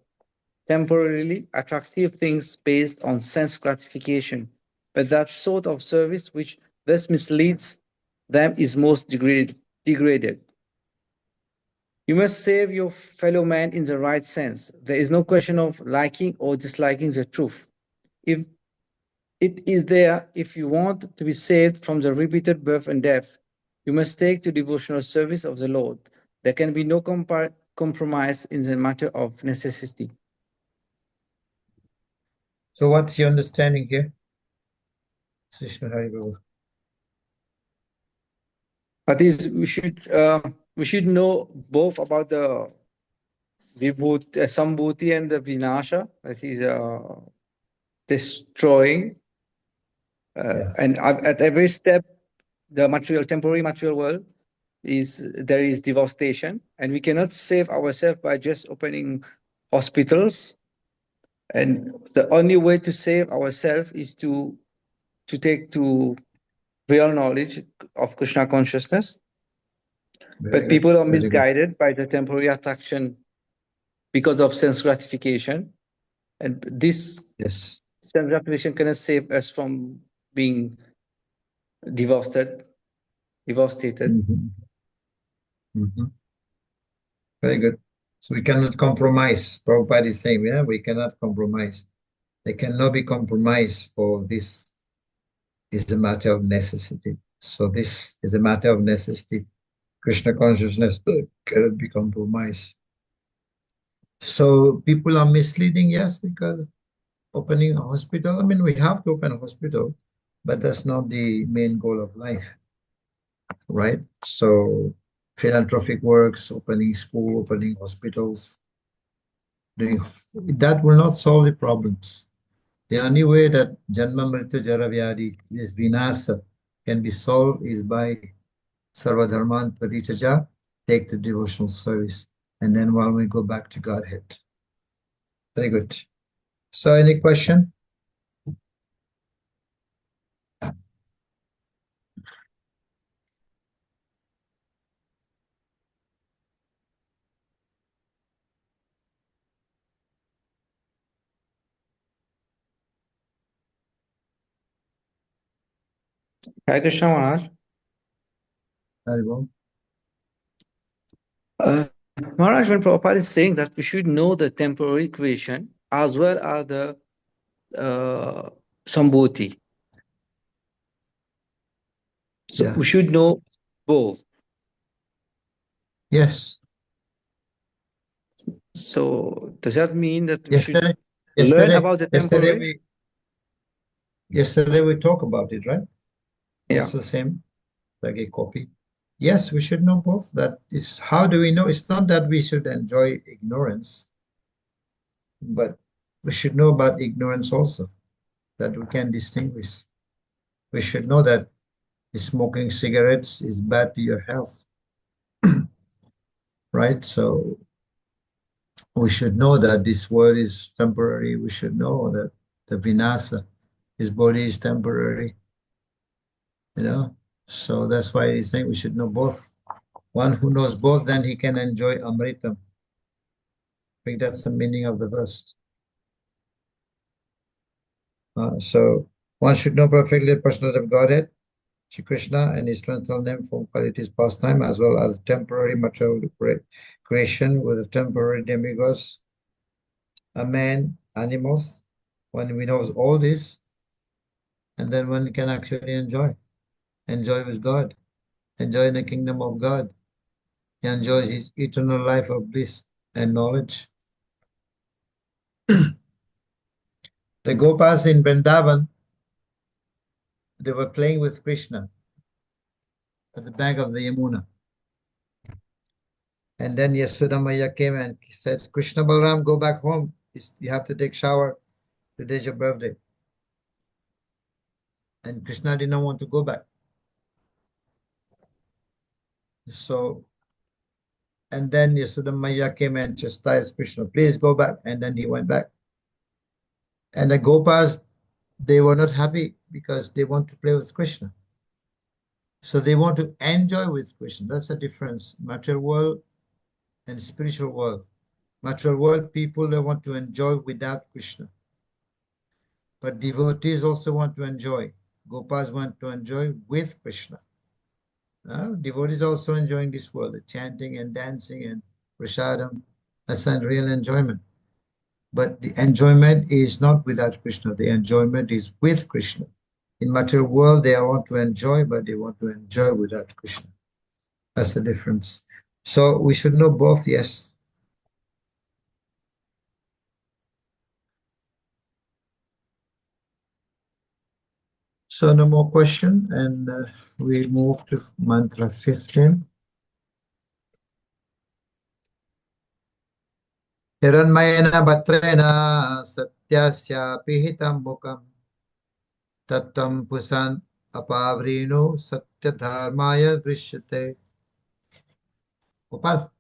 temporarily attractive things based on sense gratification, but that sort of service which thus misleads them is most degraded. You must save your fellow man in the right sense. There is no question of liking or disliking the truth. If it is there, if you want to be saved from the repeated birth and death, you must take to devotional service of the Lord. There can be no compromise in the matter of necessity. So what's your understanding here? Vishnu Hari Prabhu. That is, we should know both about the Sambhuti and the Vinasha. That is destroying. And at every step, the temporary material world there is devastation, and we cannot save ourselves by just opening hospitals. And the only way to save ourselves is to take to real knowledge of Krishna consciousness. But people are misguided by the temporary attraction because of sense gratification. And this Yes. sense gratification cannot save us from being devastated. Mhm. Mhm. Very good. So we cannot compromise. Prabhupada is saying, yeah, we cannot compromise. There cannot be compromise for this is a matter of necessity. So this is a matter of necessity. Krishna consciousness cannot be compromised. So people are misleading, yes, because opening a hospital, I mean, we have to open a hospital, but that's not the main goal of life, right? So philanthropic works, opening school, opening hospitals, doing that will not solve the problems. The only way that Janma Mrityu Jara Vyadi, this Vinasa, can be solved is by Sarvadharman Parichaja, take the devotional service, and then while we go back to Godhead. Very good. So any question? Hare Krishna Maharaj. Very well. Maharaj, when Prabhupada is saying that we should know the temporary creation as well as the Sambhuti. So Yeah. we should know both. Yes. So does that mean that we Yesterday, should learn about the yesterday temporary? we talked about it, right? Yeah. Also same, like a copy. Yes, we should know both. That is, how do we know? It's not that we should enjoy ignorance, but we should know about ignorance also, that we can distinguish. We should know that smoking cigarettes is bad to your health, right? So we should know that this world is temporary. We should know that the vinasa, his body is temporary, you know. So that's why he's saying we should know both. One who knows both, then he can enjoy Amritam. I think that's the meaning of the verse. So one should know perfectly the personality of Godhead, Shri Krishna, and his transcendental name from qualities pastime, as well as temporary material creation with the temporary demigods, a man, animals. When we know all this, and then one can actually enjoy with God, enjoy in the kingdom of God. He enjoys his eternal life of bliss and knowledge. The Gopas in Vrindavan, they were playing with Krishna at the bank of the Yamuna. And then Yashoda Maya came and said, Krishna Balaram, go back home. You have to take shower. Today's your birthday. And Krishna did not want to go back. So, and then Yashoda Maya came and chastised Krishna, please go back. And then he went back. And the Gopas, they were not happy because they want to play with Krishna. So they want to enjoy with Krishna. That's the difference. Material world and spiritual world. Material world, people, they want to enjoy without Krishna. But devotees also want to enjoy. Gopas want to enjoy with Krishna. Devotees also enjoying this world, the chanting and dancing and prasadam. That's a real enjoyment. But the enjoyment is not without Krishna. The enjoyment is with Krishna. In material world, they want to enjoy, but they want to enjoy without Krishna. That's the difference. So we should know both, yes. So no more question, and we move to mantra 15. Hiranmayena bhatrena satyasya pihitam mukam tattam pusan apavrino satyadharmaya drishyate. Gopal.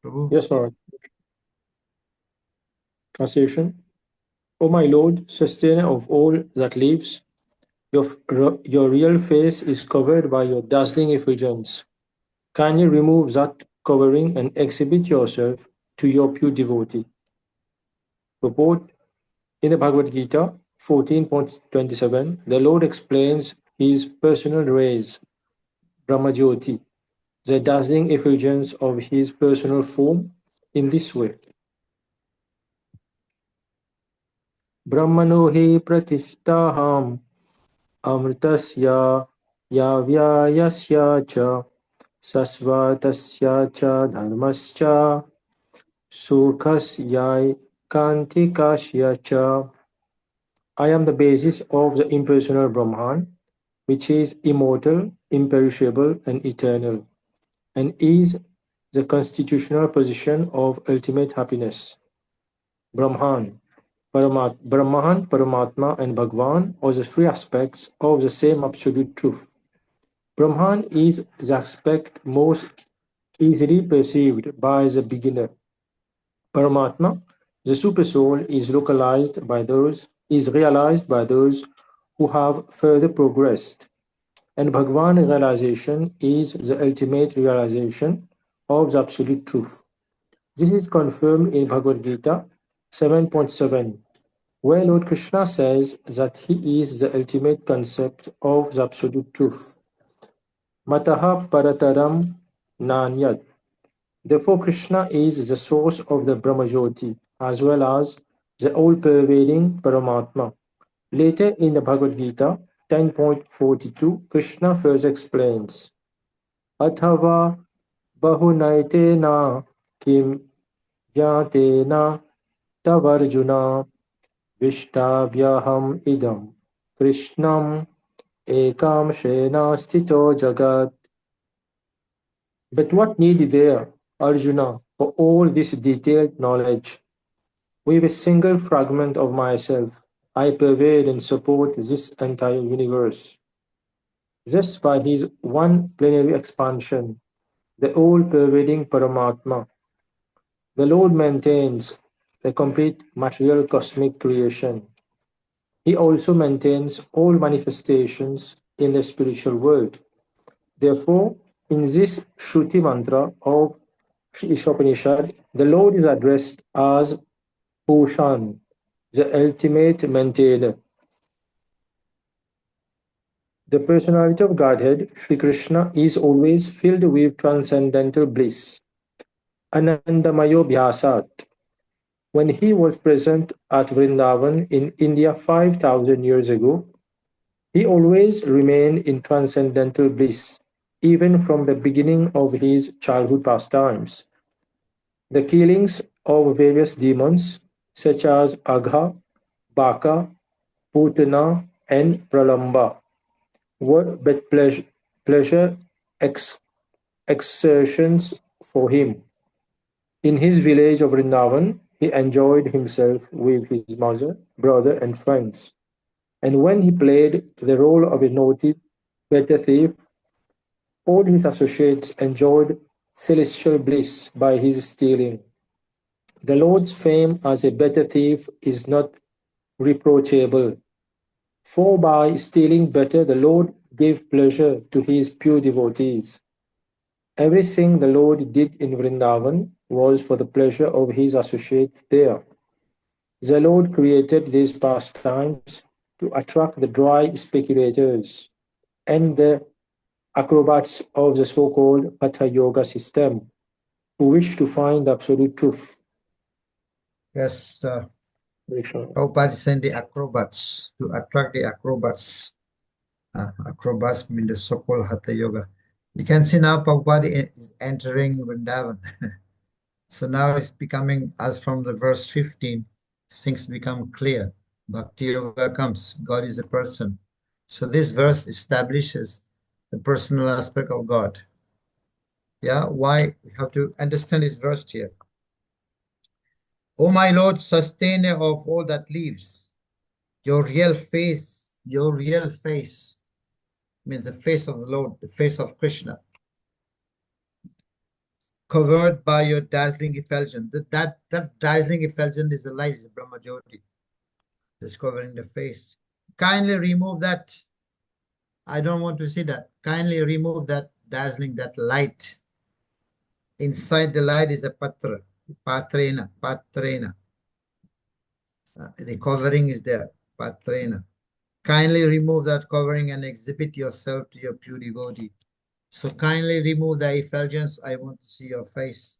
Prabhu. Yes, Maharaj. Translation. O my Lord, sustainer of all that lives, Your real face is covered by your dazzling effulgence. Kindly remove that covering and exhibit yourself to your pure devotee. Purport: in the Bhagavad Gita 14.27, the Lord explains his personal rays, Brahmajyoti, the dazzling effulgence of his personal form, in this way. Brahmano hi pratishtaham amritasya yavyayasya cha sasvatasya cha dharmascha sukhasya kantikasya cha. I am the basis of the impersonal Brahman, which is immortal, imperishable, and eternal, and is the constitutional position of ultimate happiness. Brahman, Paramatma, and Bhagwan are the three aspects of the same absolute truth. Brahman is the aspect most easily perceived by the beginner. Paramatma, the supersoul, is realized by those who have further progressed, and Bhagwan realization is the ultimate realization of the absolute truth. This is confirmed in Bhagavad Gita 7.7, where Lord Krishna says that he is the ultimate concept of the absolute truth. Mataha parataram nanyat. Therefore, Krishna is the source of the Brahmajyoti as well as the all-pervading Paramatma. Later in the Bhagavad Gita 10.42, Krishna further explains, Athava bahunaitena kim jnatena tavarjuna vishtavyaham idam Krishnam ekam shena stito jagat. But what need is there, Arjuna, for all this detailed knowledge? With a single fragment of myself, I pervade and support this entire universe. Just by his one plenary expansion, the all-pervading Paramatma, the Lord maintains the complete material cosmic creation. He also maintains all manifestations in the spiritual world. Therefore, in this Shruti mantra of Isopanisad, the Lord is addressed as Pushan, the ultimate maintainer. The personality of Godhead, Sri Krishna, is always filled with transcendental bliss. Anandamayo Bhyasat. When he was present at Vrindavan in India 5,000 years ago, he always remained in transcendental bliss, even from the beginning of his childhood pastimes. The killings of various demons, such as Agha, Baka, Putana, and Pralamba, were but pleasure exertions for him. In his village of Vrindavan, he enjoyed himself with his mother, brother, and friends. And when he played the role of a naughty better thief, all his associates enjoyed celestial bliss by his stealing. The Lord's fame as a better thief is not reproachable, for by stealing better, the Lord gave pleasure to his pure devotees. Everything the Lord did in Vrindavan was for the pleasure of his associates there. The Lord created these pastimes to attract the dry speculators and the acrobats of the so-called Hatha Yoga system who wish to find absolute truth. Yes, Very short. Prabhupada sent the acrobats to attract the acrobats. Acrobats mean the so-called Hatha Yoga. You can see now Prabhupada is entering Vrindavan. So now it's becoming, as from the verse 15, things become clear. Bhakti Yoga comes. God is a person. So this verse establishes the personal aspect of God. Yeah, why we have to understand this verse here. O my Lord, sustainer of all that lives, your real face means the face of the Lord, the face of Krishna, covered by your dazzling effulgence. That dazzling effulgence is the light, is the Brahma Jyoti, that's covering the face. Kindly remove that I don't want to see that. Kindly remove that dazzling, that light. Inside the light is a patra, patrena, patrena. The covering is there, patrena. Kindly remove that covering and exhibit yourself to your pure devotee. So kindly remove the effulgence. I want to see your face.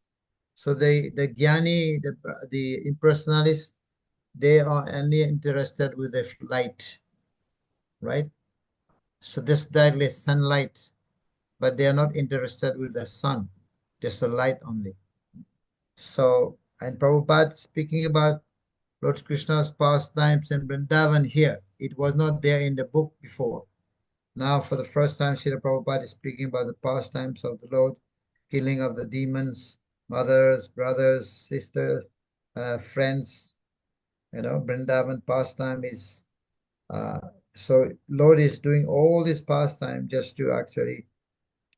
So the jnani, the impersonalists, they are only interested with the light, right? So this directly sunlight, but they are not interested with the sun, just the light only. So, and Prabhupada speaking about Lord Krishna's pastimes in Vrindavan here, it was not there in the book before. Now, for the first time, Srila Prabhupada is speaking about the pastimes of the Lord, killing of the demons, mothers, brothers, sisters, friends. Vrindavan pastime is, so Lord is doing all this pastime just to actually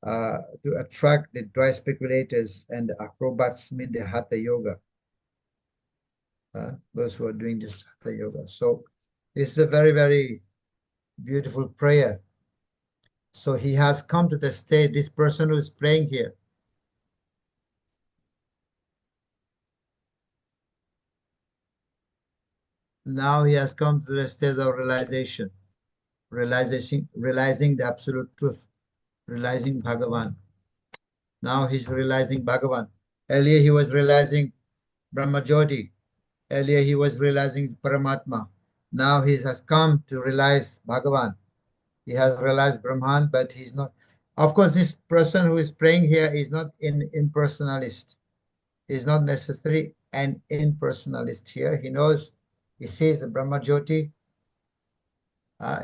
to attract the dry speculators and the acrobats, mean the hatha yoga, those who are doing this hatha yoga. So this is a very, very beautiful prayer. So he has come to the state, this person who is praying here. Now he has come to the stage of realization, realizing the absolute truth, realizing Bhagavan. Now he's realizing Bhagavan. Earlier he was realizing Brahmajyoti. Earlier he was realizing Paramatma. Now he has come to realize Bhagavan. He has realized Brahman, but he's not. Of course, this person who is praying here is not an impersonalist. He's not necessarily an impersonalist here. He knows, he sees the Brahmajyoti.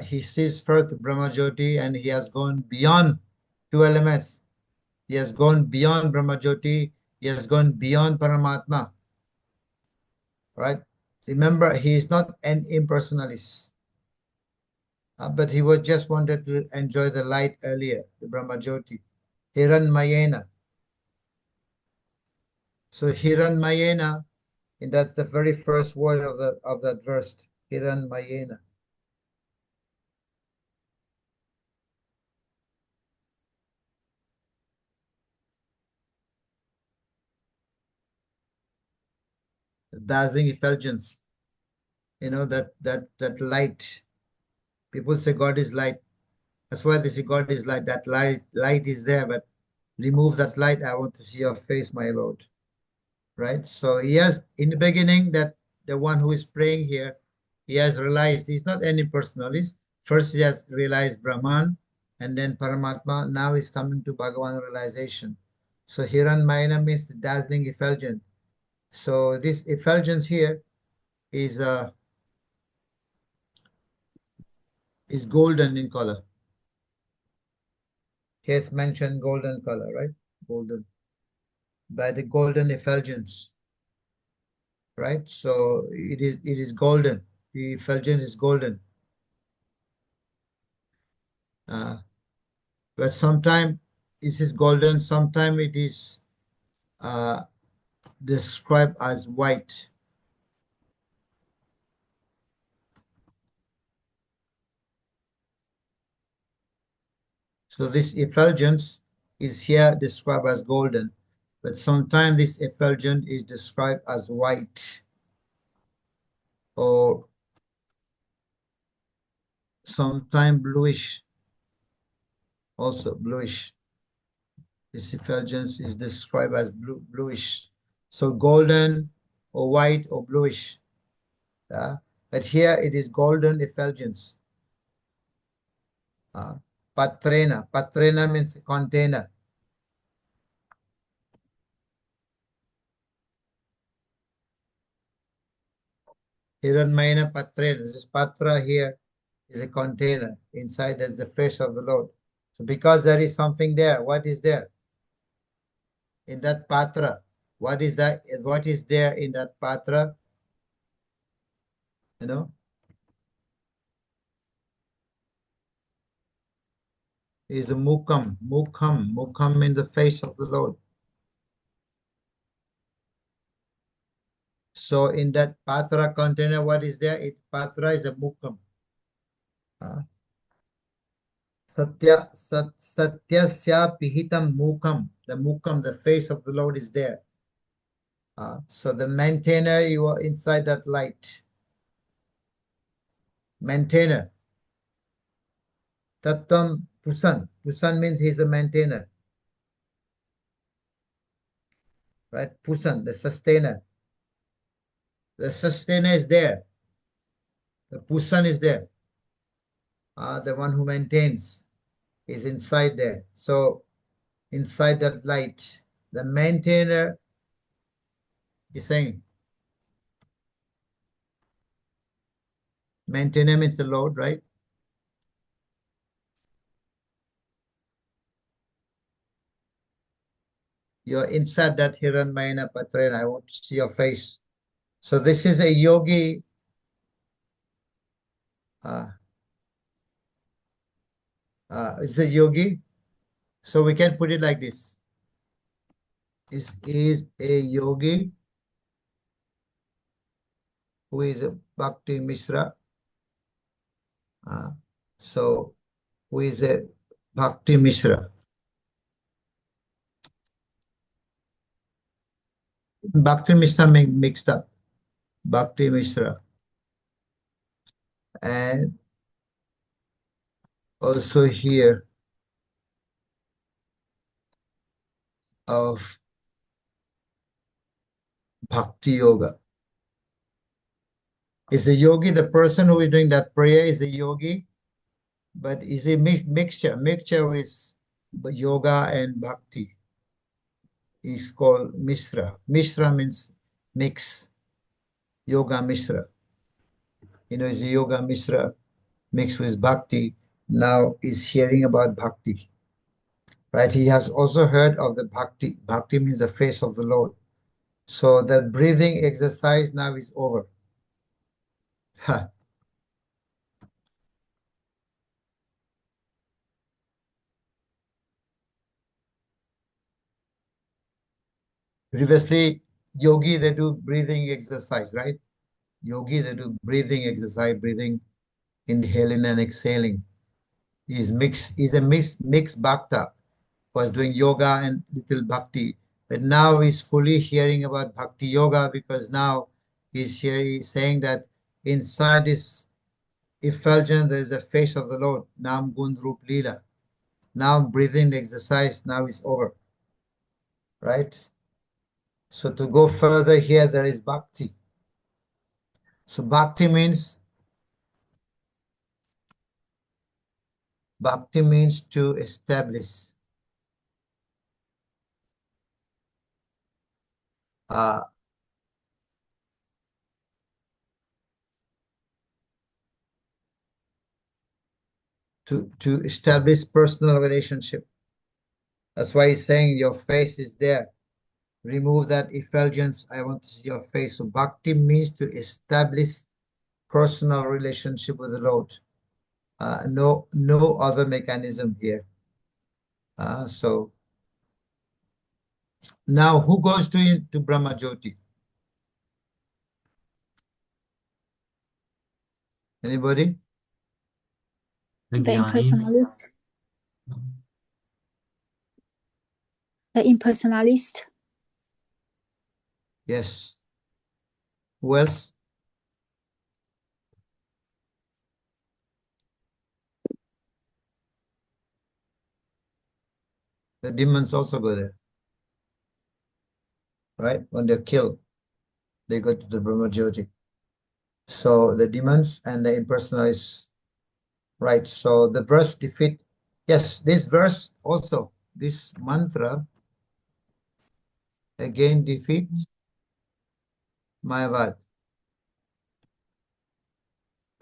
He sees first the Brahmajyoti and he has gone beyond two elements. He has gone beyond Brahmajyoti. He has gone beyond Paramatma. Right? Remember, he is not an impersonalist. But he was just wanted to enjoy the light earlier, the Brahmajyoti. Hiranmayena. So Hiranmayena, and that's the very first word of that verse, Hiranmayena. The dazzling effulgence. That light. People say God is light. That's why they say God is light. That light is there, but remove that light. I want to see your face, my Lord. Right? So he has, in the beginning, that the one who is praying here, he has realized he's not any personalist. First, he has realized Brahman, and then Paramatma. Now he's coming to Bhagavan realization. So Hiranmayana means the dazzling effulgence. So this effulgence here is golden in color. Here it's mentioned golden color, right? Golden. By the golden effulgence, right? So it is golden. The effulgence is golden. But sometimes it is golden, sometimes it is described as white. So this effulgence is here described as golden, but sometimes this effulgence is described as white or sometimes bluish, also bluish. This effulgence is described as bluish. So golden or white or bluish. But here it is golden effulgence. Patrena. Patrena means container. Hiranmayana Patrena. This patra here is a container. Inside there's the face of the Lord. So because there is something there, what is there? In that patra. What is that? What is there in that patra? You know? Is a mukham. Mukham. Mukham in the face of the Lord. So in that patra container, what is there? It patra is a mukham. Satyasya pihitam mukam. The mukam, the face of the Lord is there. So the maintainer, you are inside that light. Maintainer. Tattvam Pusan. Pusan means he's a maintainer. Right? Pusan, the sustainer. The sustainer is there. The Pusan is there. The one who maintains is inside there. So inside that light, the maintainer is saying, maintainer means the Lord, right? You're inside that Hiranmayana Patrena. I want to see your face. So this is a yogi. Is a yogi. So we can put it like this. Is a yogi who is a Bhakti Mishra. So who is a Bhakti Mishra? Bhakti Mishra mixed up. Bhakti Mishra. And also here of Bhakti Yoga. Is a yogi, the person who is doing that prayer is a yogi, but is a mixture with yoga and bhakti. Is called Mishra. Mishra means mix. Yoga Mishra. Is a yoga Mishra mixed with bhakti. Now is hearing about bhakti. Right? He has also heard of the bhakti. Bhakti means the face of the Lord. So the breathing exercise now is over. Previously, yogi, they do breathing exercise, right? Yogi, they do breathing exercise, breathing, inhaling and exhaling. He's a mixed bhakta, was doing yoga and little bhakti. But now he's fully hearing about bhakti yoga because now he's saying that inside this effulgence there is the face of the Lord, Nam Gun Rup Lila. Now breathing exercise now is over, right? So to go further here, there is bhakti. So bhakti means to establish. To establish personal relationship. That's why he's saying your face is there. Remove that effulgence. I want to see your face. So bhakti means to establish personal relationship with the Lord. No other mechanism here. So now who goes to Brahma Jyoti? Anybody? The Gyanis. impersonalist. The impersonalist. Yes. Who else? The demons also go there. Right? When they're killed, they go to the Brahma Jyoti. So the demons and the impersonalists, right? So the verse defeat, yes, this verse also, this mantra again defeat Mayavad,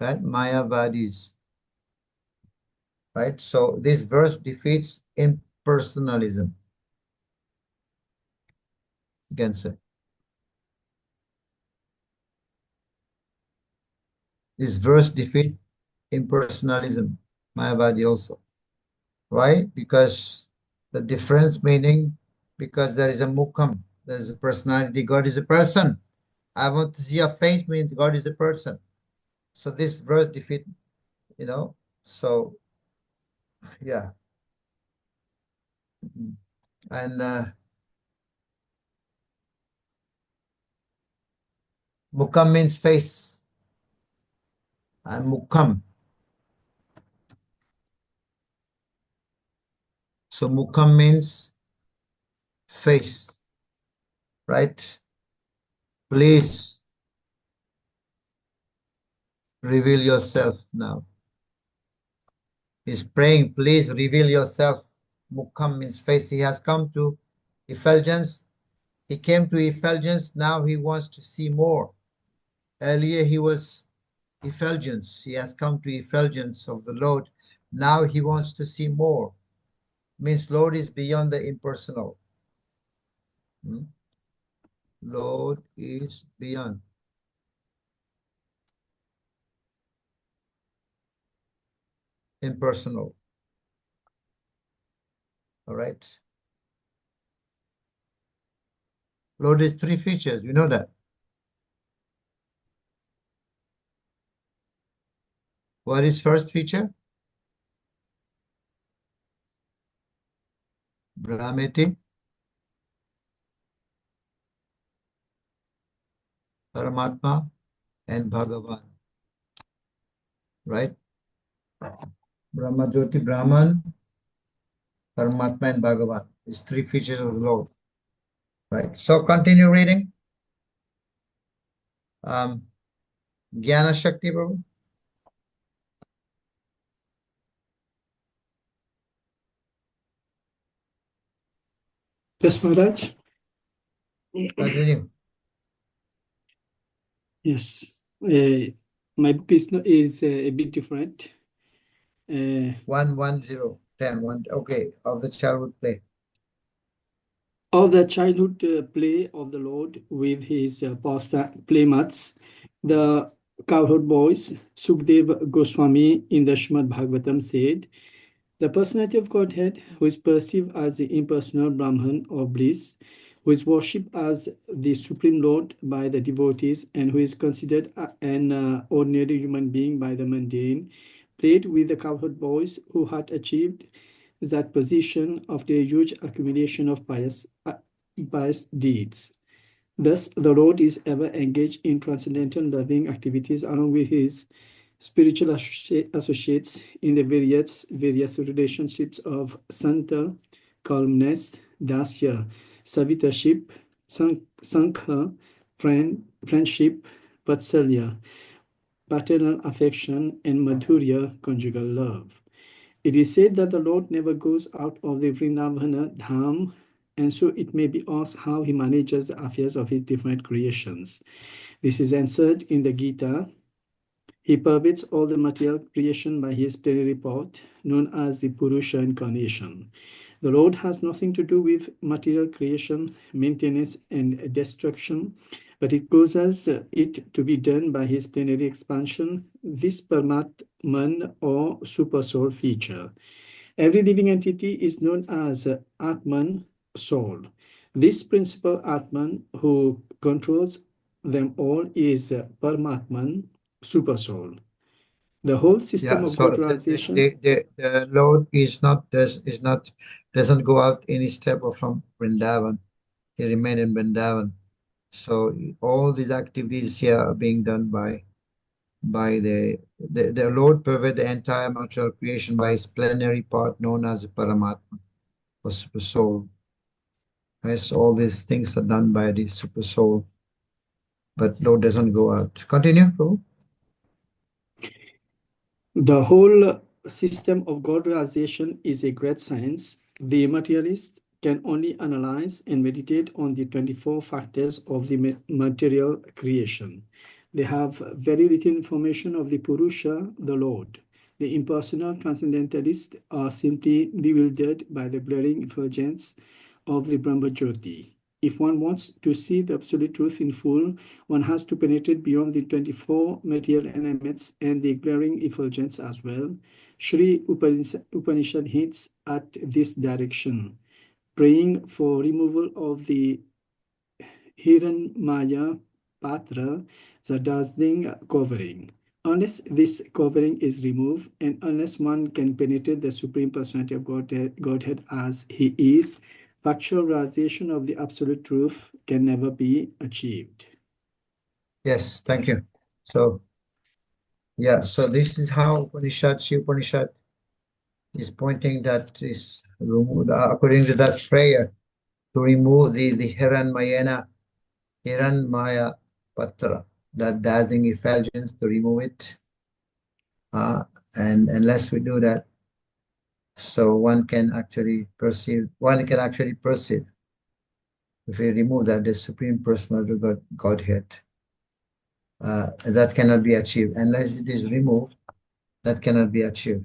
right? Mayavadis, right? So this verse defeats impersonalism. You can say. This verse defeats impersonalism, Mayavadi also. Why? Because the difference meaning, because there is a mukam, there is a personality, God is a person. I want to see your face means God is a person. So this verse defeat, so Yeah. And Mukam means face. And Mukam. So Mukam means face, right? Please reveal yourself now. He's praying, please reveal yourself. Mukam means face. He has come to effulgence. He came to effulgence. Now he wants to see more. Earlier he was effulgence. He has come to effulgence of the Lord. Now he wants to see more. Means Lord is beyond the impersonal. Lord is beyond. Impersonal. All right. Lord is three features. You know that. What is first feature? Brahmeti, Paramatma, and Bhagavan. Right? Brahma Jyoti, Brahman, Paramatma, and Bhagavan. These three features of the Lord. Right. So continue reading. Jnana Shakti, Prabhu. Yes, Maharaj. Continue. Yes. My book is a bit different. 110, 10, 1. Okay. Of the childhood play. Of the childhood play of the Lord with his playmates, the cowherd boys, Sukdev Goswami in the Srimad Bhagavatam said, the personality of Godhead, who is perceived as the impersonal Brahman or bliss, who is worshipped as the Supreme Lord by the devotees, and who is considered an ordinary human being by the mundane, played with the cowherd boys who had achieved that position of their huge accumulation of pious deeds. Thus, the Lord is ever engaged in transcendental loving activities along with his spiritual associates in the various relationships of Santa, calmness, Dasya, Savitarship, Sankha, friendship, Vatsalya, paternal affection, and Madhurya, conjugal love. It is said that the Lord never goes out of the Vrindavana Dham, and so it may be asked how he manages the affairs of his different creations. This is answered in the Gita. He pervades all the material creation by his plenary part, known as the Purusha incarnation. The Lord has nothing to do with material creation, maintenance, and destruction, but it causes it to be done by his plenary expansion, this Paramatman or supersoul feature. Every living entity is known as Atman, soul. This principal Atman who controls them all is Paramatman, supersoul. The whole system Yeah. of So God realization. the Lord doesn't go out any step from Vrindavan. He remained in Vrindavan. So all these activities here are being done by the Lord pervade the entire material creation by his plenary part known as Paramatma or Super Soul. Right? So all these things are done by the Super Soul, but Lord doesn't go out. Continue, Prabhu. The whole system of God realization is a great science. The materialist can only analyze and meditate on the 24 factors of the material creation. They have very little information of the Purusha, the Lord. The impersonal transcendentalists are simply bewildered by the glaring effulgence of the Brahma Jyoti. If one wants to see the absolute truth in full, one has to penetrate beyond the 24 material elements and the glaring effulgence as well. Sri Upanishad hints at this direction, praying for removal of the Hiran Maya Patra, the dazzling covering. Unless this covering is removed, and unless one can penetrate the Supreme Personality of Godhead as He is, factual realization of the Absolute Truth can never be achieved. Yes, thank you. So, yeah, so this is how Upanishad is pointing that is according to that prayer to remove the Hiranmaya Patra, that dazzling effulgence, to remove it. And unless we do that, so one can actually perceive if we remove that, the Supreme Personality of Godhead. That cannot be achieved. Unless it is removed, that cannot be achieved.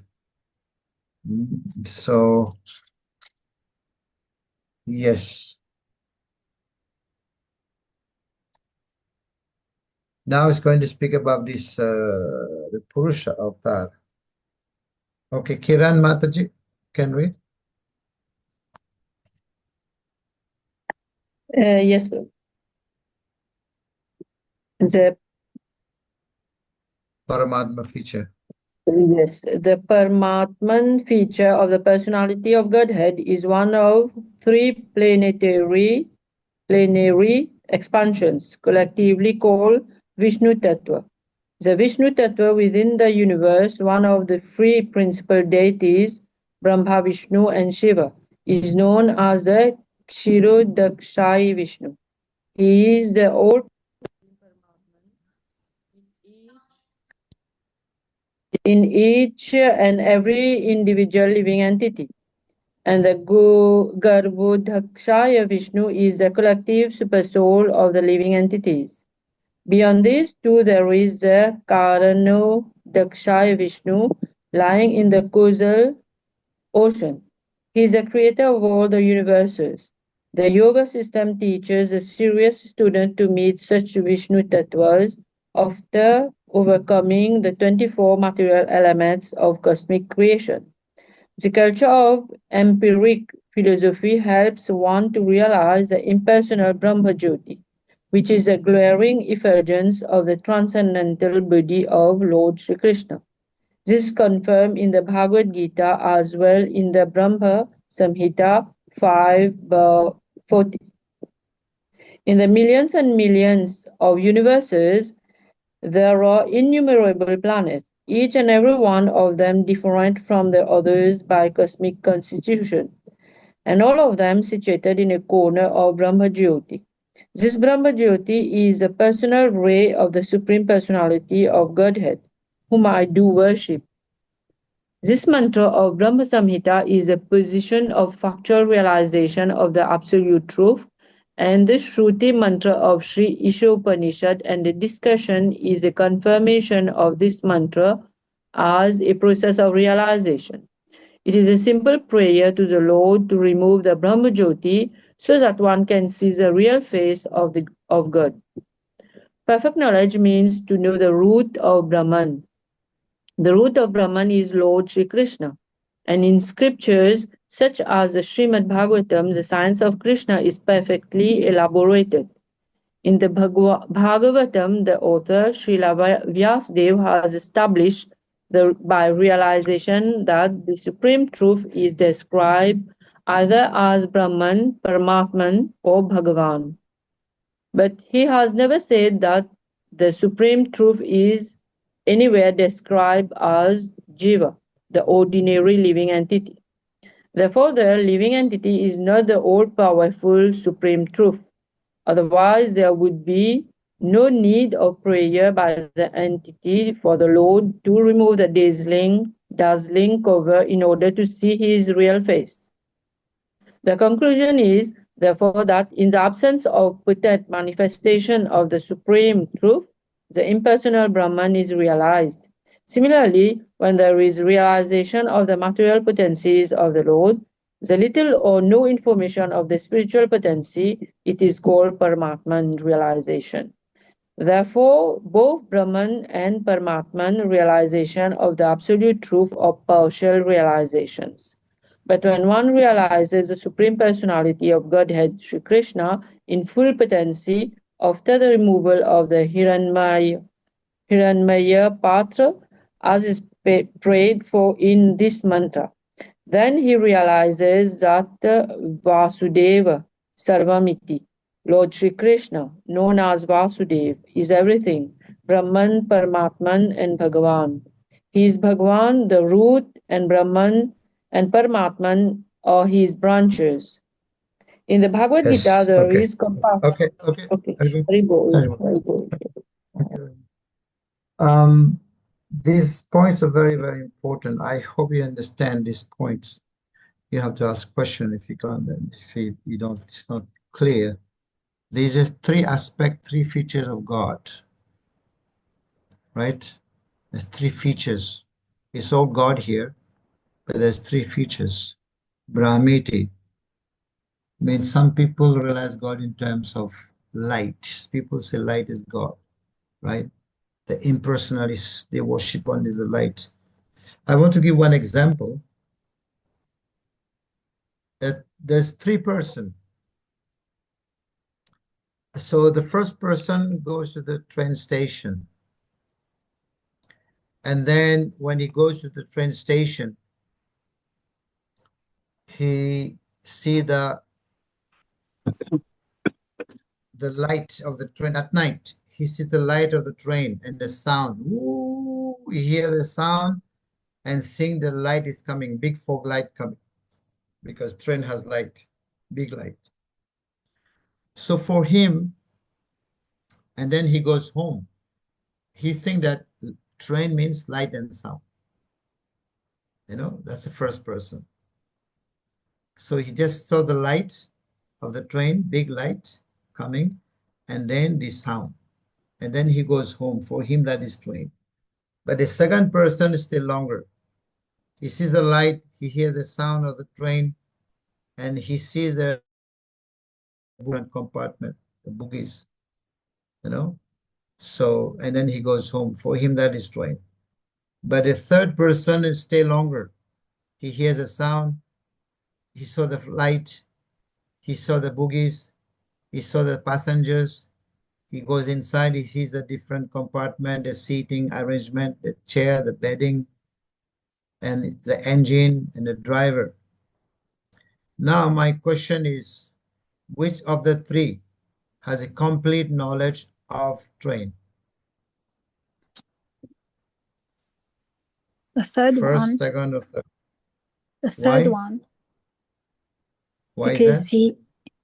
So, yes. Now it's going to speak about this, the Purusha avatar. Okay, Kiran Mataji, can we? Yes, sir. The Paramatma feature. Yes, the Paramatman feature of the personality of Godhead is one of three plenary expansions, collectively called Vishnu Tattva. The Vishnu Tattva within the universe, one of the three principal deities, Brahma, Vishnu, and Shiva, is known as the Kshirodakshai Vishnu. He is the all in each and every individual living entity. And the Garbhodakshaya Vishnu is the collective supersoul of the living entities. Beyond these two, there is the Karanodakshaya Vishnu lying in the causal ocean. He is the creator of all the universes. The yoga system teaches a serious student to meet such Vishnu tattvas after overcoming the 24 material elements of cosmic creation. The culture of empiric philosophy helps one to realize the impersonal Brahma Jyoti, which is a glaring effulgence of the transcendental body of Lord Sri Krishna. This is confirmed in the Bhagavad Gita as well in the Brahma Samhita 5:40. In the millions and millions of universes, there are innumerable planets, each and every one of them different from the others by cosmic constitution, and all of them situated in a corner of Brahma Jyoti. This Brahma Jyoti is a personal ray of the Supreme Personality of Godhead, whom I do worship. This mantra of Brahma Samhita is a position of factual realization of the absolute truth, and the Shruti mantra of Sri Isopanisad and the discussion is a confirmation of this mantra as a process of realization. It is a simple prayer to the Lord to remove the Brahma Jyoti so that one can see the real face of God. Perfect knowledge means to know the root of Brahman. The root of Brahman is Lord Sri Krishna. And in scriptures such as the Srimad Bhagavatam, the science of Krishna is perfectly elaborated. In the Bhagavatam, the author Srila Vyasadeva has established by realization that the supreme truth is described either as Brahman, Paramatman, or Bhagavan. But he has never said that the supreme truth is anywhere described as Jiva, the ordinary living entity. Therefore, the living entity is not the all-powerful supreme truth. Otherwise, there would be no need of prayer by the entity for the Lord to remove the dazzling cover in order to see his real face. The conclusion is, therefore, that in the absence of potent manifestation of the supreme truth, the impersonal Brahman is realized. Similarly, when there is realization of the material potencies of the Lord, the little or no information of the spiritual potency, it is called Paramatman realization. Therefore, both Brahman and Paramatman realization of the absolute truth are partial realizations. But when one realizes the Supreme Personality of Godhead, Sri Krishna, in full potency, after the removal of the Hiranmaya Patra, as is prayed for in this mantra. Then he realizes that Vasudeva Sarvamiti, Lord Sri Krishna, known as Vasudev, is everything, Brahman, Paramatman, and Bhagavan. He is Bhagavan, the root, and Brahman and Paramatman are his branches. In the Bhagavad Gita, Yes. there Okay. is compassion. Okay. Okay. Very good. Haribol. These points are very, very important. I hope you understand these points. You have to ask question if you can't, if you don't, it's not clear. These are three aspects, three features of God, right? There's three features. It's all God here, but there's three features. Brahmiti means some people realize God in terms of light. People say light is God, right? The impersonalists, they worship only the light. I want to give one example. That there's three persons. So the first person goes to the train station. And then when he goes to the train station, he see the light of the train at night. He sees the light of the train and the sound. Ooh, he hear the sound and seeing the light is coming, big fog light coming, because train has light, big light. So for him, and then he goes home. He think that train means light and sound. You know, that's the first person. So he just saw the light of the train, big light coming, and then the sound. And then he goes home. For him, that is train. But the second person is still longer. He sees the light, he hears the sound of the train, and he sees the compartment, the boogies, you know. So, and then he goes home. For him, that is train. But the third person is stay longer. He hears a sound, he saw the light, he saw the boogies, he saw the passengers. He goes inside, he sees the different compartment, the seating arrangement, the chair, the bedding, and the engine and the driver. Now my question is, which of the three has a complete knowledge of train? The third First, one. second, or third? The third Why? one. Why is Because that?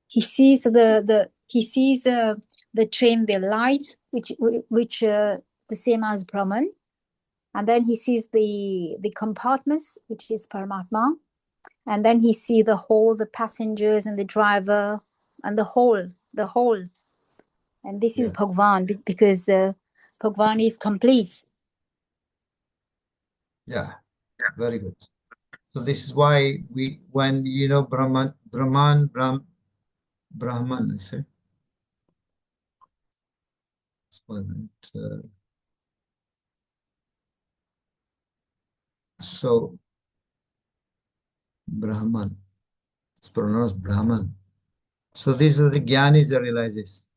he sees the train, the light, which the same as Brahman, and then he sees the compartments, which is Paramatma, and then he see the passengers and the driver and the whole, and this is Bhagwan, because Bhagwan is complete. Yeah, very good. So this is why when you know Brahman, I say. So Brahman, it's pronounced Brahman. So these are the Gyanis that realizes,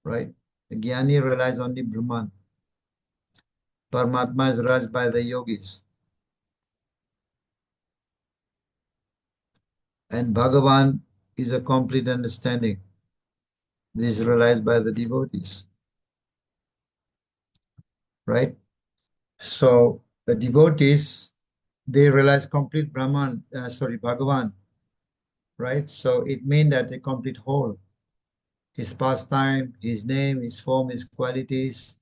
right? The Gyani realize only Brahman. Paramatma is realized by the yogis. And Bhagavan is a complete understanding. This is realized by the devotees, right? So the devotees, they realize complete Bhagavan, right? So it means that a complete whole. His pastime, his name, his form, his qualities,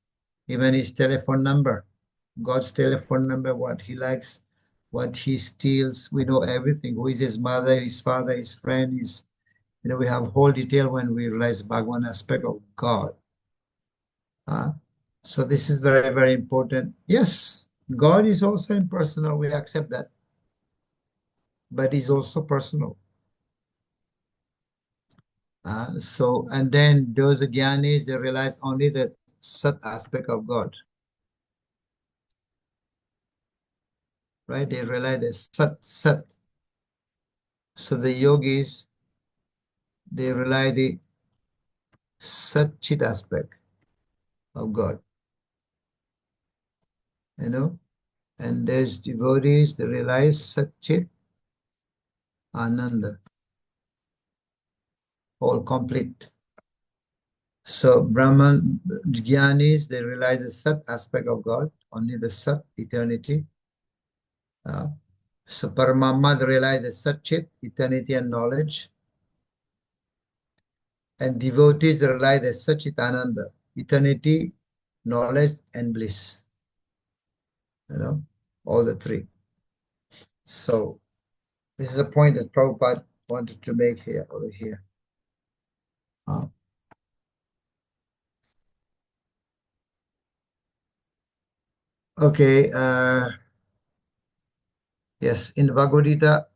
even his telephone number, God's telephone number, what he likes, what he steals. We know everything. Who is his mother, his father, his friend, his, we have whole detail when we realize Bhagavan aspect of God. So this is very, very important. Yes, God is also impersonal. We accept that. But he's also personal. And then those Gyanis, they realize only the Sat aspect of God. Right? They realize the Sat. So the yogis, they realize the Sat Chit aspect. of God. You know, and there's devotees, they realize Satchit Ananda, all complete. So Brahman Jnanis, they realize the Sat aspect of God, only the Sat, eternity. So Paramama, they realize the Satchit, eternity and knowledge. And devotees, they realize the Satchitananda, eternity, knowledge, and bliss. You know, all the three. So this is a point that Prabhupada wanted to make here, over here. Okay, yes, in the Bhagavad Gita,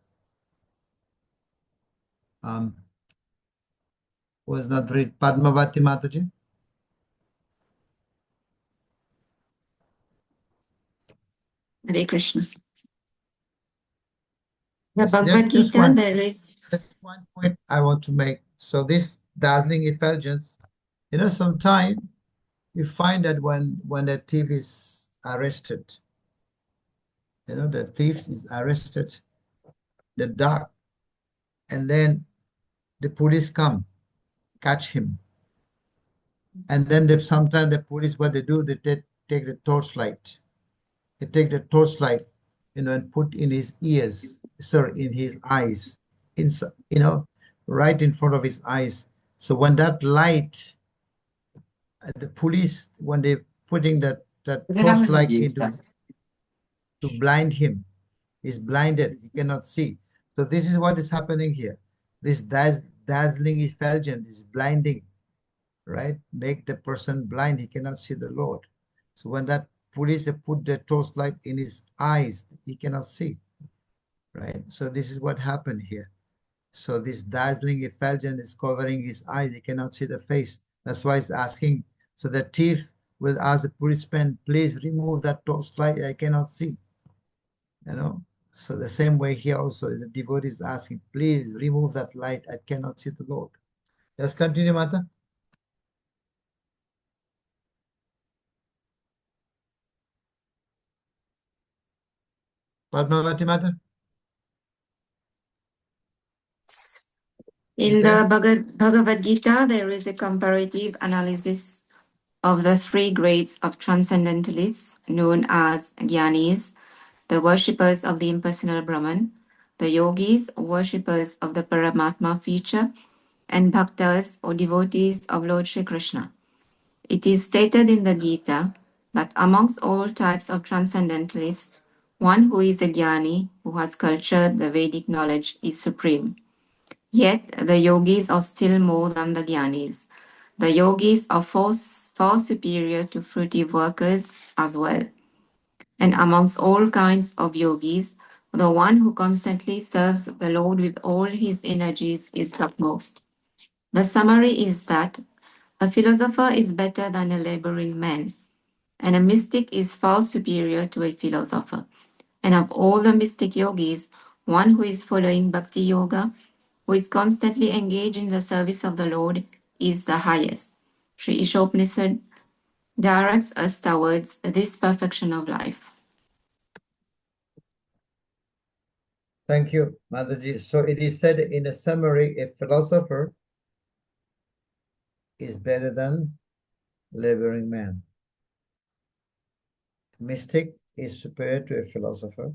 was not read Padmavati Mataji? Hare Krishna. The Yes, Bhagavad Gita, there is just one point I want to make. So this dazzling effulgence, you know, sometimes you find that when the thief is arrested, you know, the thief is arrested, the dark, and then the police come, catch him. And then sometimes the police, what they do, they take the torchlight. They take the torchlight, you know, and put in his ears, sorry, in his eyes, you know, right in front of his eyes. So when that light, the police, when they putting that torchlight into to blind him, he's blinded, he cannot see. So this is what is happening here. This dazzling effulgence is blinding, right? Make the person blind, he cannot see the Lord. So when that police put the torchlight in his eyes, he cannot see, right? So this is what happened here. So this dazzling effulgence is covering his eyes, he cannot see the face. That's why he's asking. So the thief will ask the policeman, please remove that torchlight, I cannot see, you know? So the same way here also, the devotee is asking, please remove that light, I cannot see the Lord. Let's continue, Mata. Padmavati Mata. in the Bhagavad Gita, there is a comparative analysis of the three grades of transcendentalists known as Gyanis, the worshippers of the impersonal Brahman, the yogis, worshippers of the Paramatma feature, and bhaktas or devotees of Lord Shri Krishna. It is stated in the Gita that amongst all types of transcendentalists, one who is a Jnani, who has cultured the Vedic knowledge, is supreme. Yet the yogis are still more than the Jnanis. The yogis are far superior to fruitive workers as well. And amongst all kinds of yogis, the one who constantly serves the Lord with all his energies is topmost. The summary is that a philosopher is better than a laboring man, and a mystic is far superior to a philosopher. And of all the mystic yogis, one who is following Bhakti Yoga, who is constantly engaged in the service of the Lord, is the highest. Sri Isopanisad directs us towards this perfection of life. Thank you, Mataji. So it is said in a summary, a philosopher is better than laboring man. Mystic is superior to a philosopher.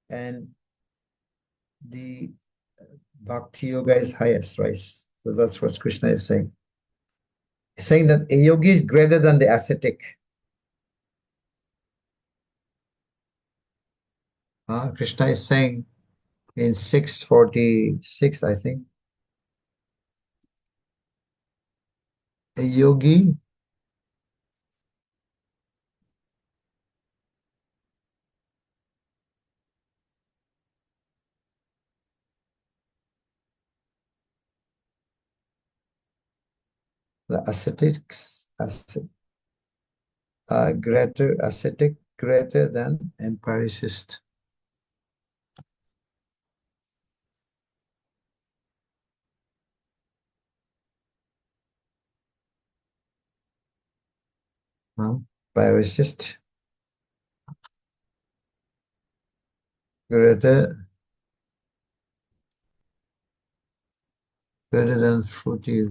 And the Bhakti Yoga is highest, right? So that's what Krishna is saying. He's saying that a yogi is greater than the ascetic. Krishna is saying in 646, I think, a yogi the ascetics, greater ascetic, greater than empiricist. Empiricist. Greater than fruity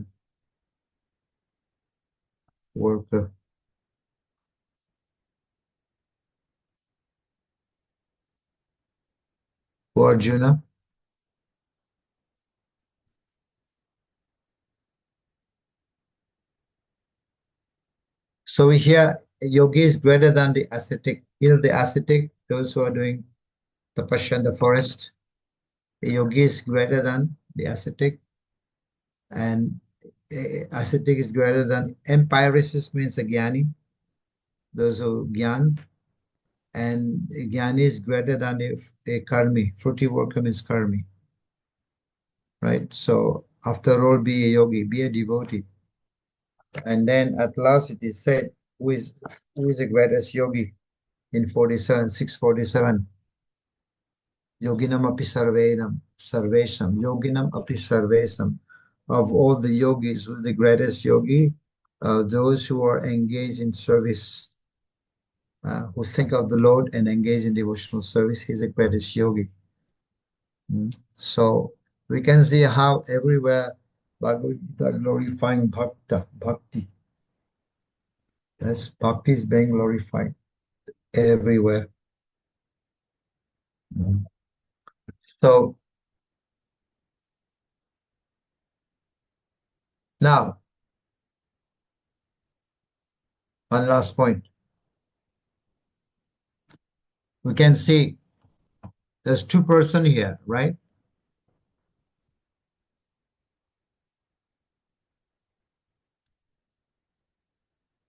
worker. For Arjuna. So we hear yogi is greater than the ascetic. You know, the ascetic, those who are doing tapasya in the forest. The yogi is greater than the ascetic, and ascetic is greater than empiricist means a jnani, those who gyan, and jnani is greater than a karmi. Fruity worker means karmi, right? So after all, be a yogi, be a devotee. And then at last it is said, who is the greatest yogi in 47, 647? Yoginam api sarvesham, yoginam api sarvesham. Of all the yogis, who's the greatest yogi? Those who are engaged in service, who think of the Lord and engage in devotional service, he's the greatest yogi. So we can see how everywhere Bhagavad Gita glorifying bhakti. Yes, bhakti is being glorified everywhere. So now, one last point. We can see there's two persons here, right?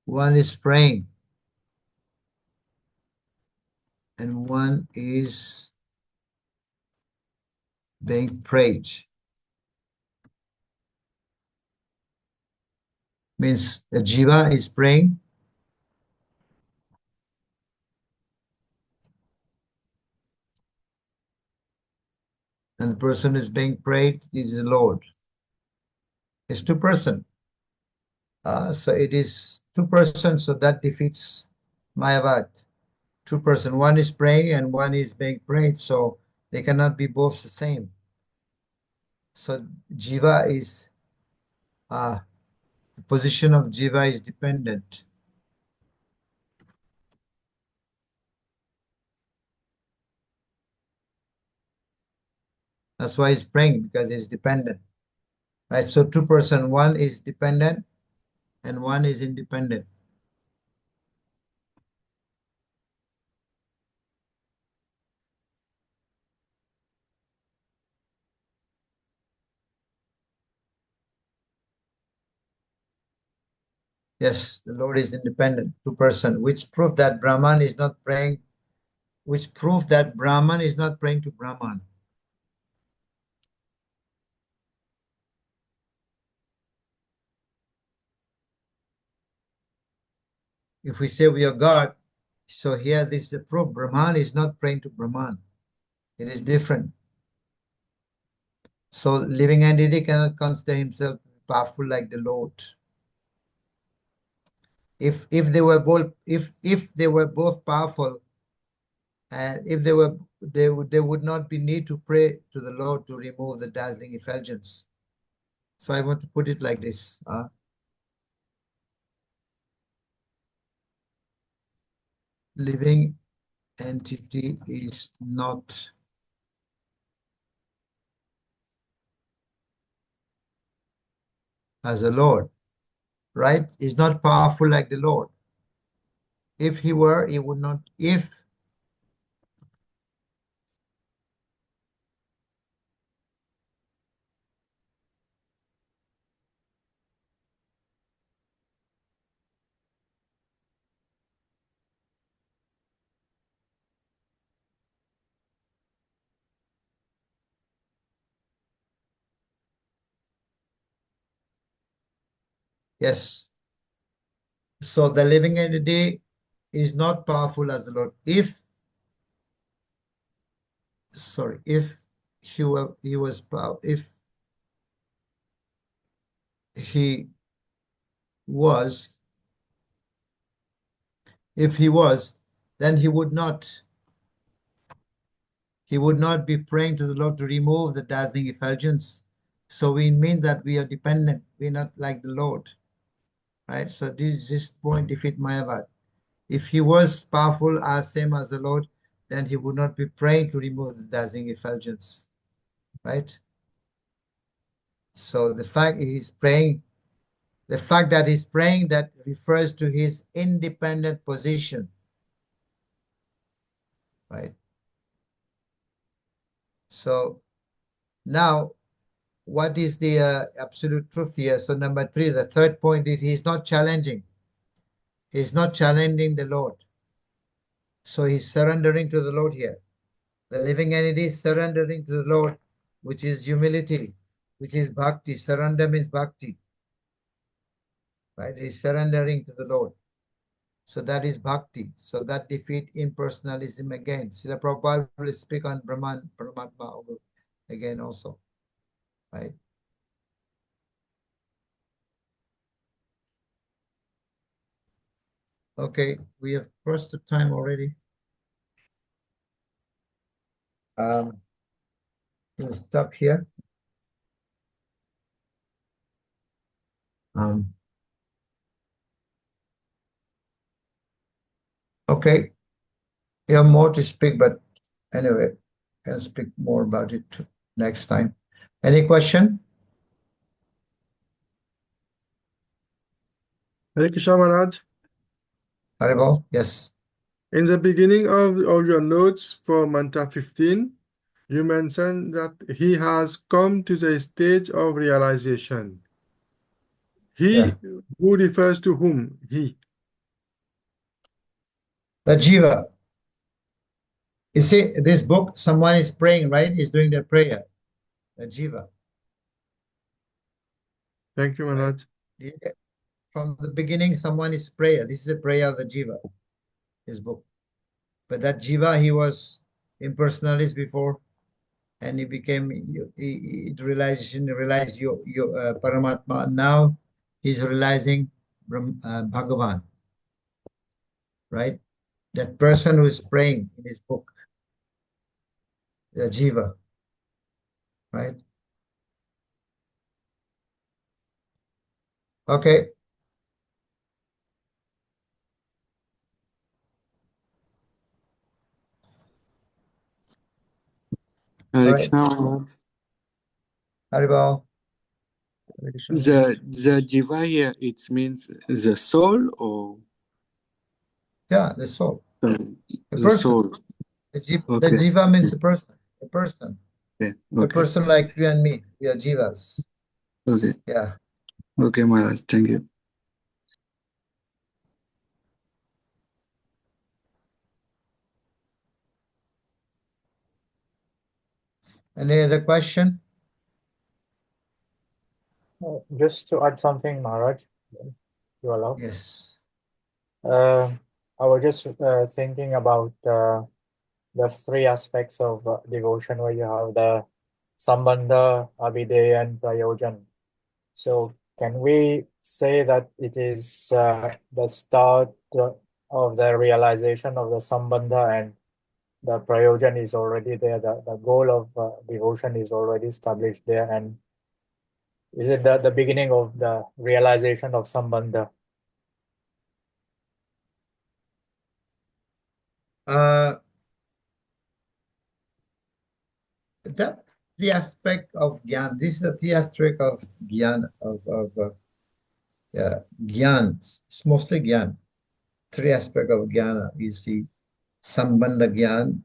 One is praying and one is being prayed. Means the jiva is praying and the person is being prayed is the Lord. It's two persons. So it is two persons, so that defeats Mayavad. Two persons, one is praying and one is being prayed, so they cannot be both the same. So jiva is, the position of jiva is dependent. That's why he's praying, because he's dependent. Right? So two persons, one is dependent and one is independent. Yes, the Lord is independent, two persons, which prove that Brahman is not praying, which prove that Brahman is not praying to Brahman. If we say we are God, so here this is the proof. Brahman is not praying to Brahman. It is different. So living entity cannot consider himself powerful like the Lord. If they were both powerful, and if they would not be need to pray to the Lord to remove the dazzling effulgence. So I want to put it like this. Living entity is not as a Lord, right? Is not powerful like the Lord. If he were, he would not. If yes, so the living entity is not powerful as the Lord. If he was if he was If he was, then he would not be praying to the Lord to remove the dazzling effulgence. So we mean that we are dependent. We're not like the Lord, right? So this point, if it Mayavad. If he was powerful as same as the Lord, then he would not be praying to remove the dazzling effulgence, right? So the fact that he's praying that refers to his independent position, right? So now, what is the absolute truth here? So number 3, the third point is he's not challenging. He's not challenging the Lord. So he's surrendering to the Lord here. The living entity is surrendering to the Lord, which is humility, which is bhakti. Surrender means bhakti, right? He's surrendering to the Lord. So that is bhakti. So that defeat impersonalism again. Srila Prabhupada will speak on Brahman, Paramatma again also, right? Okay, we have crossed the time already. We'll stop here. Okay, you have more to speak, but anyway, can speak more about it next time. Any question? Hare Krishna Maharaj. Haribol, yes. In the beginning of your notes for Mantra 15, you mentioned that he has come to the stage of realization. He, who refers to whom? He. The Jiva. You see, this book, someone is praying, right? He's doing the prayer. The Jiva. Thank you, Maharaj. Right? From the beginning, someone is prayer. This is a prayer of the Jiva, his book. But that Jiva, he was impersonalist before, and he became realization. He realized Paramatma. Now he's realizing Bhagavan, right? That person who is praying in his book, the Jiva, right? Okay. Hare Krishna Maharaj. Haribol. The jiva here, it means the soul or? Yeah, the soul. The person. soul. The Okay. Jiva means a person. A person. Okay. A person like you and me. We are Jivas. Okay. Yeah. Okay, Maharaj. Thank you. Any other question? Just to add something, Maharaj, you allow? Yes. I was just thinking about the 3 aspects of devotion, where you have the Sambandha, Abhideya, and Prayojan. So can we say that it is the start of the realization of the Sambandha, and the Prayojan is already there, the goal of devotion is already established there, and is it the beginning of the realization of Sambandha? That the aspect of Gyan. This is the aspect of Gyan, Gyan. It's mostly Gyan. 3 aspects of Gyana. You see, Sambandha Gyan,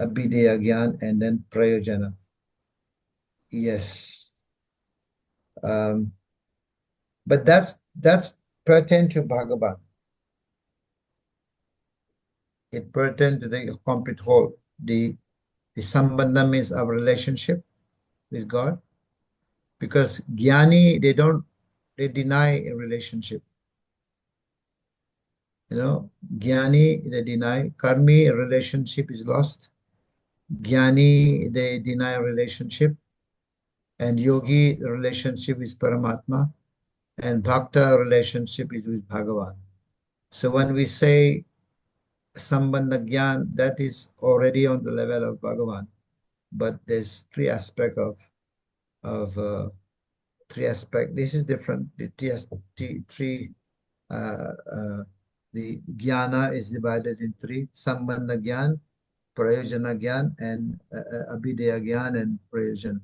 Abhideya Gyan, and then Prayojana. Yes. But that's pertain to Bhagavan. It pertains to the complete whole. The Sambandha means our relationship with God. Because Jnani, they deny a relationship. You know, Jnani, they deny. Karmi, a relationship is lost. Jnani, they deny a relationship. And Yogi, the relationship is Paramatma. And Bhakta, relationship is with Bhagavan. So when we say Sambandha Gyan, that is already on the level of Bhagavan. But there's three aspects three aspects. This is different. The Jnana is divided in three: Sambandha Gyan, Prayojana Gyan, and Abhidaya Gyan and Prayojana.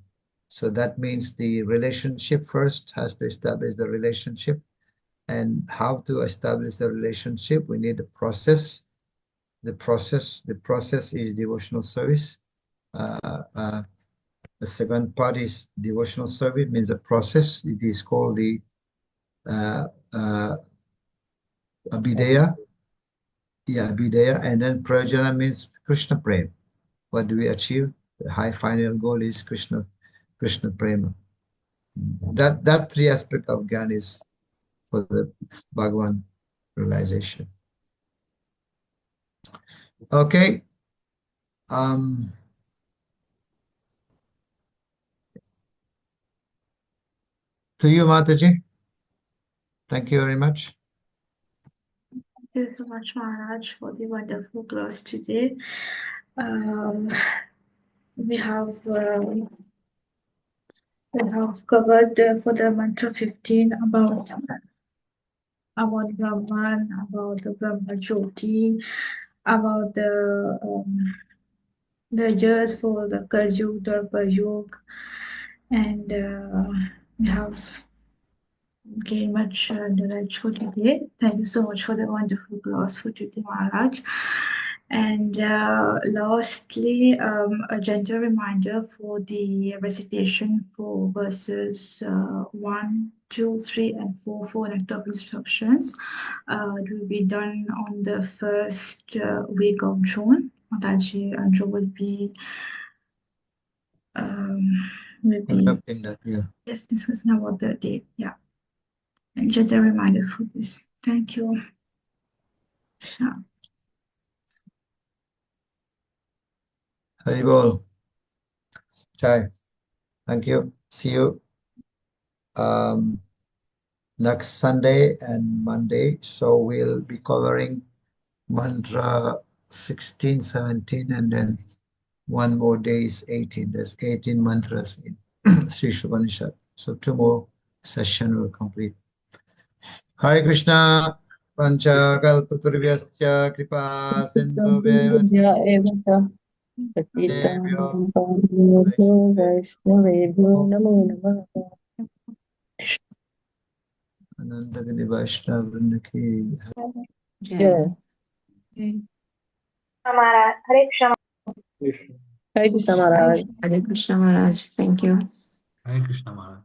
So that means the relationship first has to establish the relationship. And how to establish the relationship? We need a process. The process is devotional service. The second part is devotional service, means a process. It is called the Abhidaya. Yeah, Abhidaya. And then Prajana means Krishna Prema. What do we achieve? The high final goal is Krishna Prema. That three aspect of Gyan is for the Bhagavan realization. Okay. To you, Mataji. Thank you very much. Thank you so much, Maharaj, for the wonderful class today. We have covered for the mantra 15 about Brahman, about the Brahma Jyoti, about the years for the Kali Yuga, Dwapar Yuga, and we have gained much knowledge for today. Thank you so much for the wonderful class for today, Maharaj. And lastly, a gentle reminder for the recitation for verses 1, 2, 3, and 4 nectar of instructions. It will be done on the first week of June. Mataji Andrew will be Conducting that, yeah. Yes, this was now about the date, yeah. And just a reminder for this. Thank you. Sure. Haribol. Chai. Thank you. See you next Sunday and Monday. So we'll be covering mantra 16, 17, and then one more day is 18. There's 18 mantras in Sri Isopanisad. So 2 more sessions will complete. Hare Krishna. Pancha kalpaturvyascha kripa sindhu Ananda Giri Vaishnava Vrinda ki. Yeah. Hare Krishna. Hare Krishna Maharaj. Hare Krishna Maharaj. Thank you. Hare Krishna Maharaj.